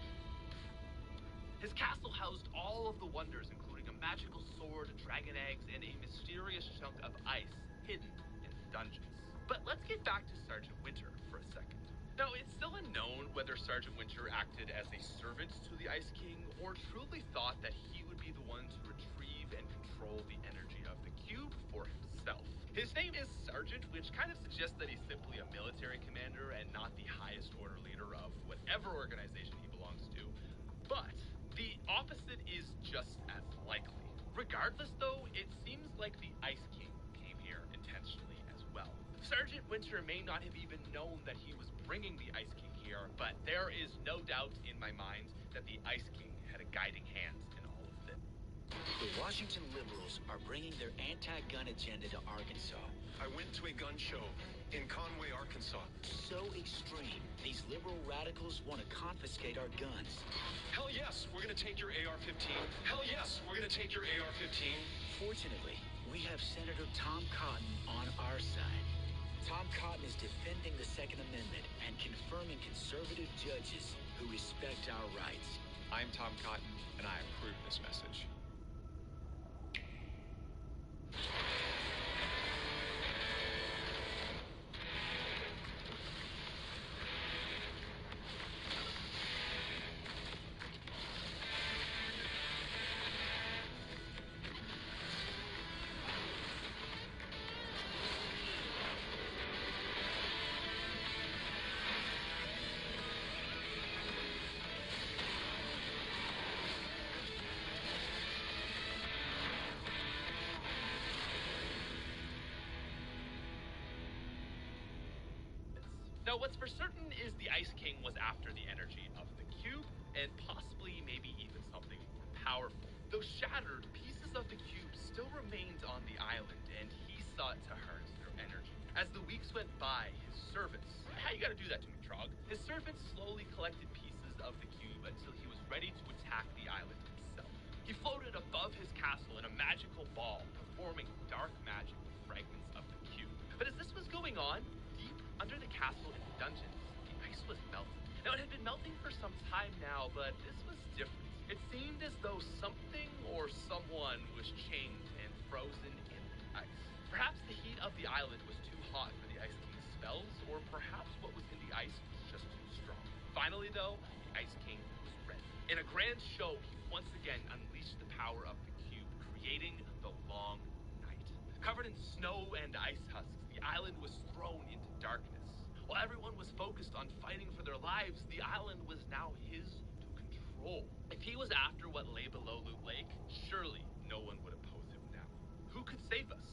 His castle housed all of the wonders, including a magical sword, dragon eggs, and a mysterious chunk of ice hidden in the dungeons. But let's get back to Sergeant Winter for a second. Now, it's still unknown whether Sergeant Winter acted as a servant to the Ice King or truly thought that he would be the one to retrieve and control the energy of the cube for himself. His name is Sergeant, which kind of suggests that he's simply a military commander and not the highest order leader of whatever organization he belongs to. But the opposite is just as likely. Regardless, though, it seems like the Ice King came here intentionally as well. Sergeant Winter may not have even known that he was bringing the Ice King here, but there is no doubt in my mind that the Ice King had a guiding hand in all of this. The Washington liberals are bringing their anti-gun agenda to Arkansas. I went to a gun show in Conway, Arkansas. So extreme, these liberal radicals want to confiscate our guns. Hell yes, we're going to take your AR-15. Hell yes, we're going to take your AR-15. Fortunately, we have Senator Tom Cotton on our side. Tom Cotton is defending the Second Amendment and confirming conservative judges who respect our rights. I'm Tom Cotton, and I approve this message. Now, what's for certain is the Ice King was after the energy of the cube, and possibly maybe even something more powerful. Though shattered, pieces of the cube still remained on the island, and he sought to harness their energy. As the weeks went by, his servants... How you gotta do that to me, Trog? His servants slowly collected pieces of the cube until he was ready to attack the island himself. He floated above his castle in a magical ball, performing dark magic with fragments of the cube. But as this was going on, deep under the castle in the dungeons, the ice was melting. Now, it had been melting for some time now, but this was different. It seemed as though something or someone was chained and frozen in the ice. Perhaps the heat of the island was too hot for the Ice King's spells, or perhaps what was in the ice was just too strong. Finally, though, the Ice King was ready. In a grand show, he once again unleashed the power of the cube, creating the Long Night. Covered in snow and ice husks, the island was thrown into darkness. While everyone was focused on fighting for their lives, the island was now his to control. If he was after what lay below Loot Lake, surely no one would oppose him now. Who could save us?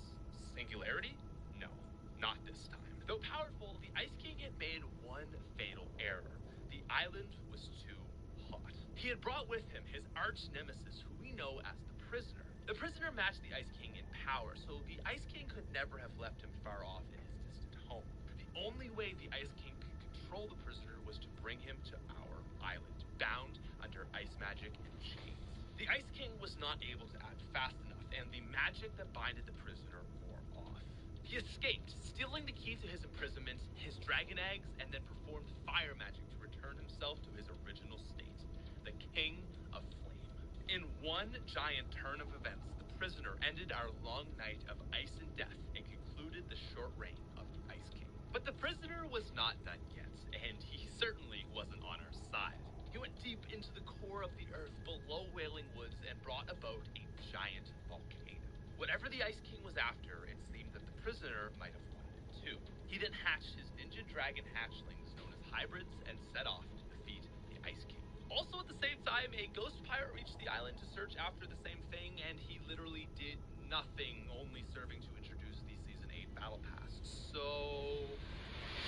Singularity? No, not this time. Though powerful, the Ice King had made one fatal error. The island was too hot. He had brought with him his arch nemesis, who we know as the Prisoner. The Prisoner matched the Ice King in power, so the Ice King could never have left him far off in his distant home. The only way the Ice King could control the prisoner was to bring him to our island, bound under ice magic and chains. The Ice King was not able to act fast enough, and the magic that binded the prisoner wore off. He escaped, stealing the key to his imprisonment, his dragon eggs, and then performed fire magic to return himself to his original state, the King of Flame. In one giant turn of events, the prisoner ended our long night of ice and death and concluded the short reign of the Ice King. But the prisoner was not done yet, and he certainly wasn't on our side. He went deep into the core of the earth below Wailing Woods and brought about a giant volcano. Whatever the Ice King was after, it seemed that the prisoner might have wanted it too. He then hatched his ninja dragon hatchlings known as hybrids and set off to defeat the Ice King. Also at the same time, a ghost pirate reached the island to search after the same thing, and he literally did nothing, only serving to introduce the Season 8 Battle Pass. So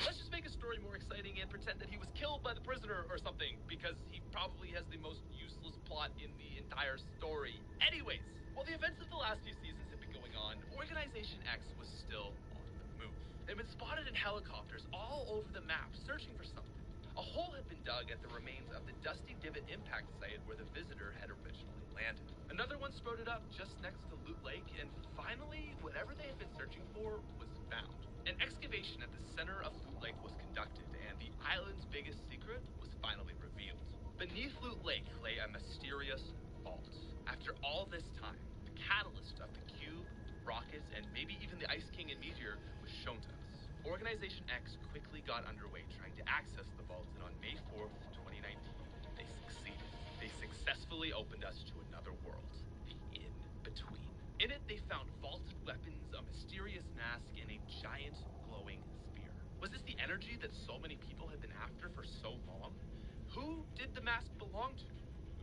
let's just make a story more exciting and pretend that he was killed by the prisoner or something, because he probably has the most useless plot in the entire story. Anyways, while the events of the last few seasons had been going on, Organization X was still on the move. They'd been spotted in helicopters all over the map, searching for something. A hole had been dug at the remains of the Dusty Divot impact site where the visitor had originally landed. Another one sprouted up just next to Loot Lake, and finally, whatever they had been searching for was found. An excavation at the center of Loot Lake was conducted, and the island's biggest secret was finally revealed. Beneath Loot Lake lay a mysterious vault. After all this time, the catalyst of the cube, rockets, and maybe even the Ice King and Meteor was shown to us. Organization X quickly got underway trying to access the vault, and on May 4th, 2019, they succeeded. They successfully opened us to another world, the In-Between. In it, they found vaulted weapons, a mysterious mask, and a giant glowing spear. Was this the energy that so many people had been after for so long? Who did the mask belong to?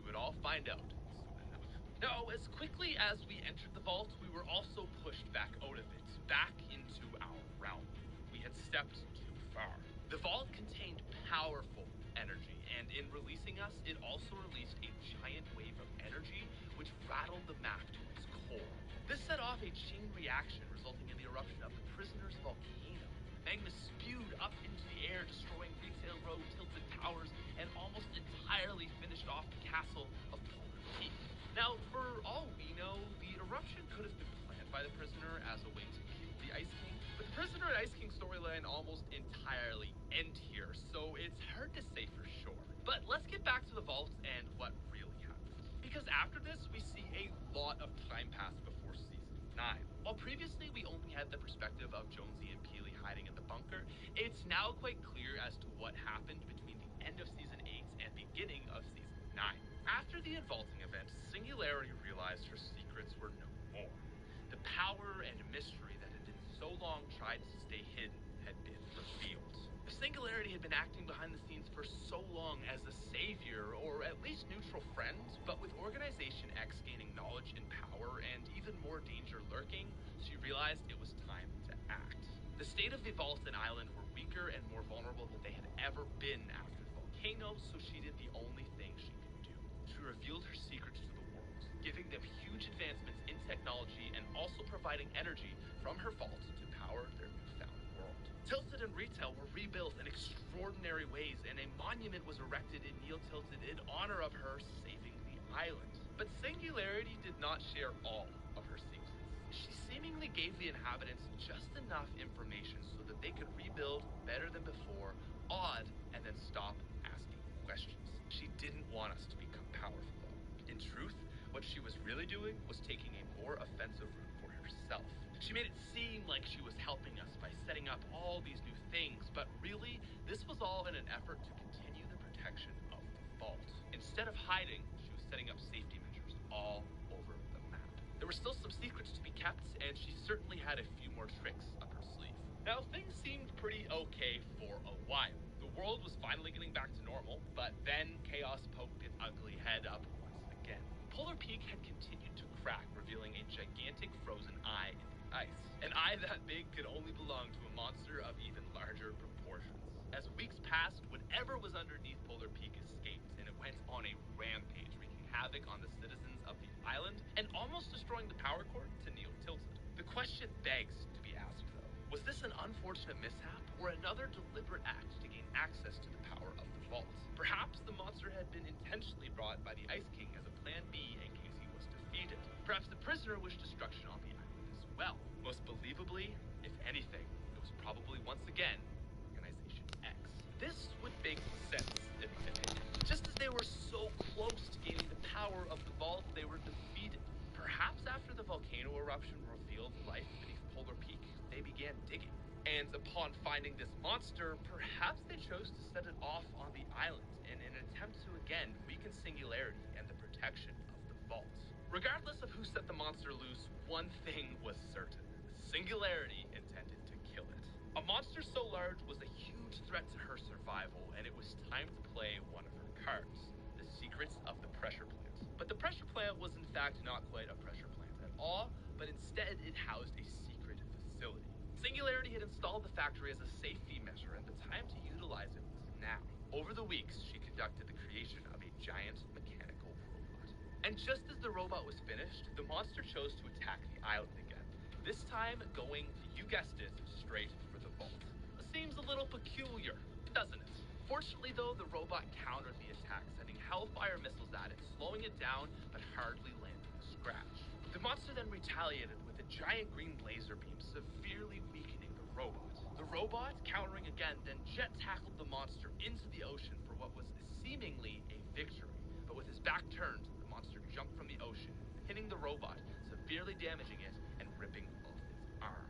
We would all find out soon enough. Now, as quickly as we entered the vault, we were also pushed back out of it, back into our realm. We had stepped too far. The vault contained powerful energy, and in releasing us, it also released a giant wave of energy which rattled the map to its core. This set off a chain reaction, resulting in the eruption of the prisoner's volcano. Magma spewed up into the air, destroying Retail Road, Tilted Towers, and almost entirely finished off the castle of Polar Peak. Now, for all we know, the eruption could have been planned by the prisoner as a way to kill the Ice King, but the prisoner and Ice King storyline almost entirely end here, so it's hard to say for sure. But let's get back to the vault and what really happened. Because after this, we see a lot of time pass before Season 9. While previously we only had the perspective of Jonesy and Peely hiding in the bunker, it's now quite clear as to what happened between the end of Season 8 and beginning of Season 9. After the Invaulting event, Singularity realized her secrets were no more. The power and mystery that had been so long tried to stay hidden had been revealed. If Singularity had been acting behind the scenes for so long as a savior, or at least neutral friend, but with Organization X gaining knowledge and power and even more danger lurking, she realized it was time to act. The state of the vault and island were weaker and more vulnerable than they had ever been after the volcano, so she did the only thing she could do. She revealed her secrets to the world, giving them huge advancements in technology and also providing energy from her vault to power their newfound world. Tilted and Retail were rebuilt in extraordinary ways, and a monument was erected in Neil Tilted in honor of her saving the island. But Singularity did not share all of her secrets. She seemingly gave the inhabitants just enough information so that they could rebuild better than before, awed, and then stop asking questions. She didn't want us to become powerful, though. In truth, what she was really doing was taking a more offensive route for herself. She made it seem like she was helping us by setting up all these new things, but really, this was all in an effort to continue the protection of the vault. Instead of hiding, she was setting up safety measures all over the map. There were still some secrets to be kept, and she certainly had a few more tricks up her sleeve. Now, things seemed pretty okay for a while. The world was finally getting back to normal, but then chaos poked its ugly head up once again. Polar Peak had continued to crack, revealing a gigantic frozen eye in the ice. An eye that big could only belong to a monster of even larger proportions. As weeks passed, whatever was underneath Polar Peak escaped, and it went on a rampage, wreaking havoc on the citizens of the island and almost destroying the power cord to Neil Tilted. The question begs to be asked, though. Was this an unfortunate mishap, or another deliberate act to gain access to the power of the vault? Perhaps the monster had been intentionally brought by the Ice King as a plan B in case he was defeated. Perhaps the prisoner wished destruction on the island as well. Most believably, if anything, it was probably once again Organization X. This would make sense, in my opinion. Just as they were so close to gaining the power of the vault, they were defeated. Perhaps after the volcano eruption revealed life beneath Polar Peak, they began digging. And upon finding this monster, perhaps they chose to set it off on the island in an attempt to again weaken Singularity and the protection of the vault. Regardless of who set the monster loose, one thing was certain. Singularity intended to kill it. A monster so large was a huge threat to her survival, and it was time to play one of her cards, the secrets of the pressure plant. But the pressure plant was in fact not quite a pressure plant at all, but instead it housed a secret facility. Singularity had installed the factory as a safety measure, and the time to utilize it was now. Over the weeks, she conducted the creation of a giant mechanical robot. And just as the robot was finished, the monster chose to attack the island again. This time going, you guessed it, straight for the vault. Seems a little peculiar, doesn't it? Fortunately though, the robot countered the attack, sending Hellfire missiles at it, slowing it down, but hardly landing a scratch. The monster then retaliated with a giant green laser beam, severely weakening the robot. The robot, countering again, then jet tackled the monster into the ocean for what was seemingly a victory. But with his back turned, the monster jumped from the ocean, hitting the robot, severely damaging it and ripping off its arm.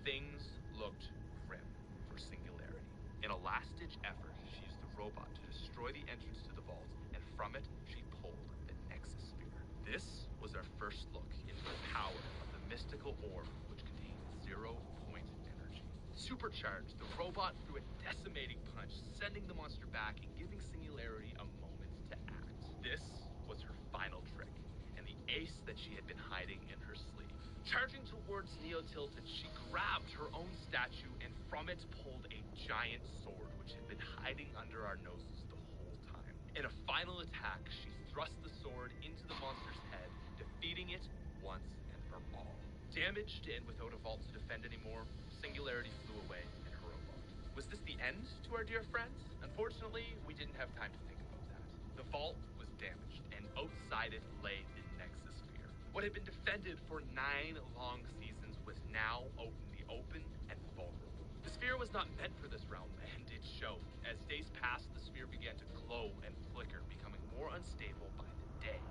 Things looked grim for Singularity. In a last-ditch effort, she used the robot to destroy the entrance to the vault, and from it, she pulled the Nexus Sphere. This was our first look into the power of the mystical orb, which contains 0-point energy. Supercharged, the robot threw a decimating punch, sending the monster back and giving Singularity a moment to act. This was her final trick, and the ace that she had been hiding in her sleeve. Charging towards Neo-Tilted, she grabbed her own statue and from it pulled a giant sword which had been hiding under our noses the whole time. In a final attack, she thrust the sword into the monster's head, defeating it once and for all. Damaged and without a vault to defend anymore, Singularity flew away in her robot. Was this the end to our dear friends? Unfortunately, we didn't have time to think about that. The vault was damaged, and outside it lay the Nexus Sphere. What had been defended for 9 long seasons was now out in the open and vulnerable. The sphere was not meant for this realm, and it showed. As days passed, the sphere began to glow and flicker, becoming more unstable by the day.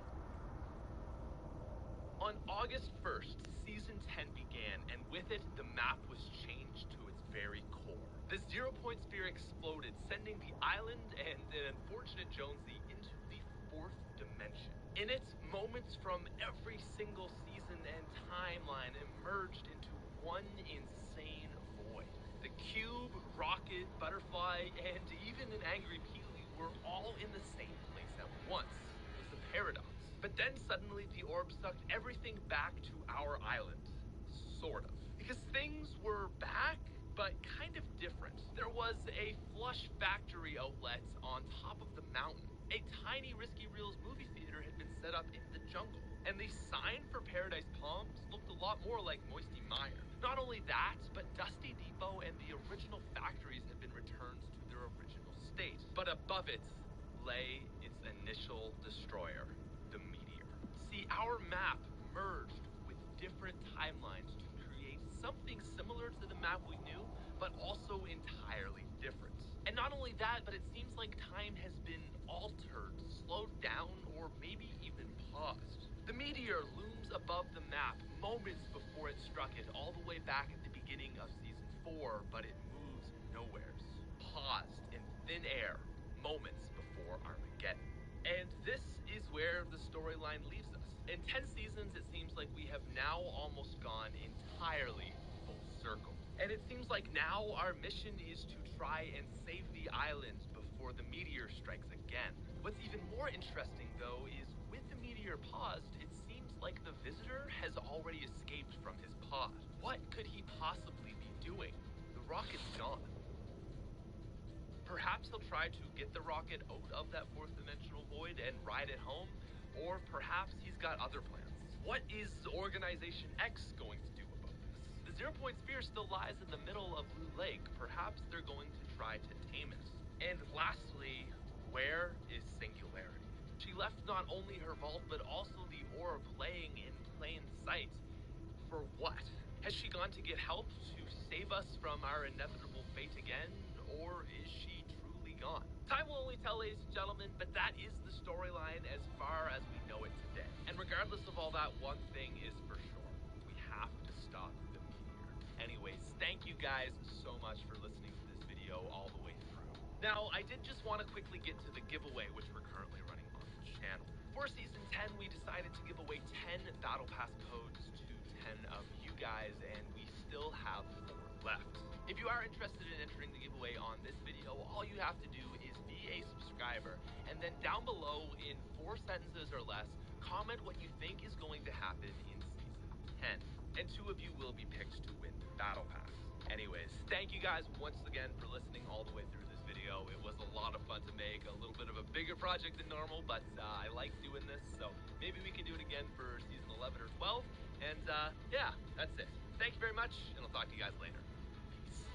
On August 1st, Season 10 began, and with it, the map was changed to its very core. The 0-point sphere exploded, sending the island and an unfortunate Jonesy into the 4th dimension. In it, moments from every single season and timeline emerged into one insane void. The cube, rocket, butterfly, and even an angry Peely were all in the same place at once. It was the paradox. But then suddenly the orb sucked everything back to our island. Sort of. Because things were back, but kind of different. There was a flush factory outlet on top of the mountain. A tiny Risky Reels movie theater had been set up in the jungle. And the sign for Paradise Palms looked a lot more like Moisty Mire. Not only that, but Dusty Depot and the original factories had been returned to their original state. But above it lay its initial destroyer, the meteor. See, our map merged with different timelines to create something similar to the map we knew, but also entirely different. And not only that, but it seems like time has been altered, slowed down, or maybe even paused. The meteor looms above the map moments before it struck it, all the way back at the beginning of Season 4, but it moves nowheres. Paused in thin air, moments before Armageddon. And this is where the storyline leaves us. In 10 seasons, it seems like we have now almost gone entirely full circle. And it seems like now our mission is to try and save the island before the meteor strikes again. What's even more interesting, though, is with the meteor paused, it seems like the visitor has already escaped from his pod. What could he possibly be doing? The rocket's gone. Perhaps he'll try to get the rocket out of that 4th dimensional void and ride it home, or perhaps he's got other plans. What is Organization X going to do about this? The 0 Point Spear still lies in the middle of Blue Lake. Perhaps they're going to try to tame it. And lastly, where is Singularity? She left not only her vault, but also the orb laying in plain sight. For what? Has she gone to get help to save us from our inevitable fate again? Or is she truly gone? Time will only tell, ladies and gentlemen, but that is the storyline as far as we know it today. And regardless of all that, one thing is for sure. We have to stop the meteor. Anyways, thank you guys so much for listening to this video all the way through. Now, I did just want to quickly get to the giveaway, which we're currently running on the channel. For Season 10, we decided to give away 10 Battle Pass codes to 10 of you guys, and we still have 4 left. If you are interested in entering the giveaway on this video, all you have to do is be a subscriber, and then down below in 4 sentences or less, comment what you think is going to happen in Season 10. And 2 of you will be picked to win the Battle Pass. Anyways, thank you guys once again for listening all the way through this video. It was a lot of fun to make, a little bit of a bigger project than normal, but I like doing this, so maybe we can do it again for Season 11 or 12. And yeah, that's it. Thank you very much, and I'll talk to you guys later. Peace.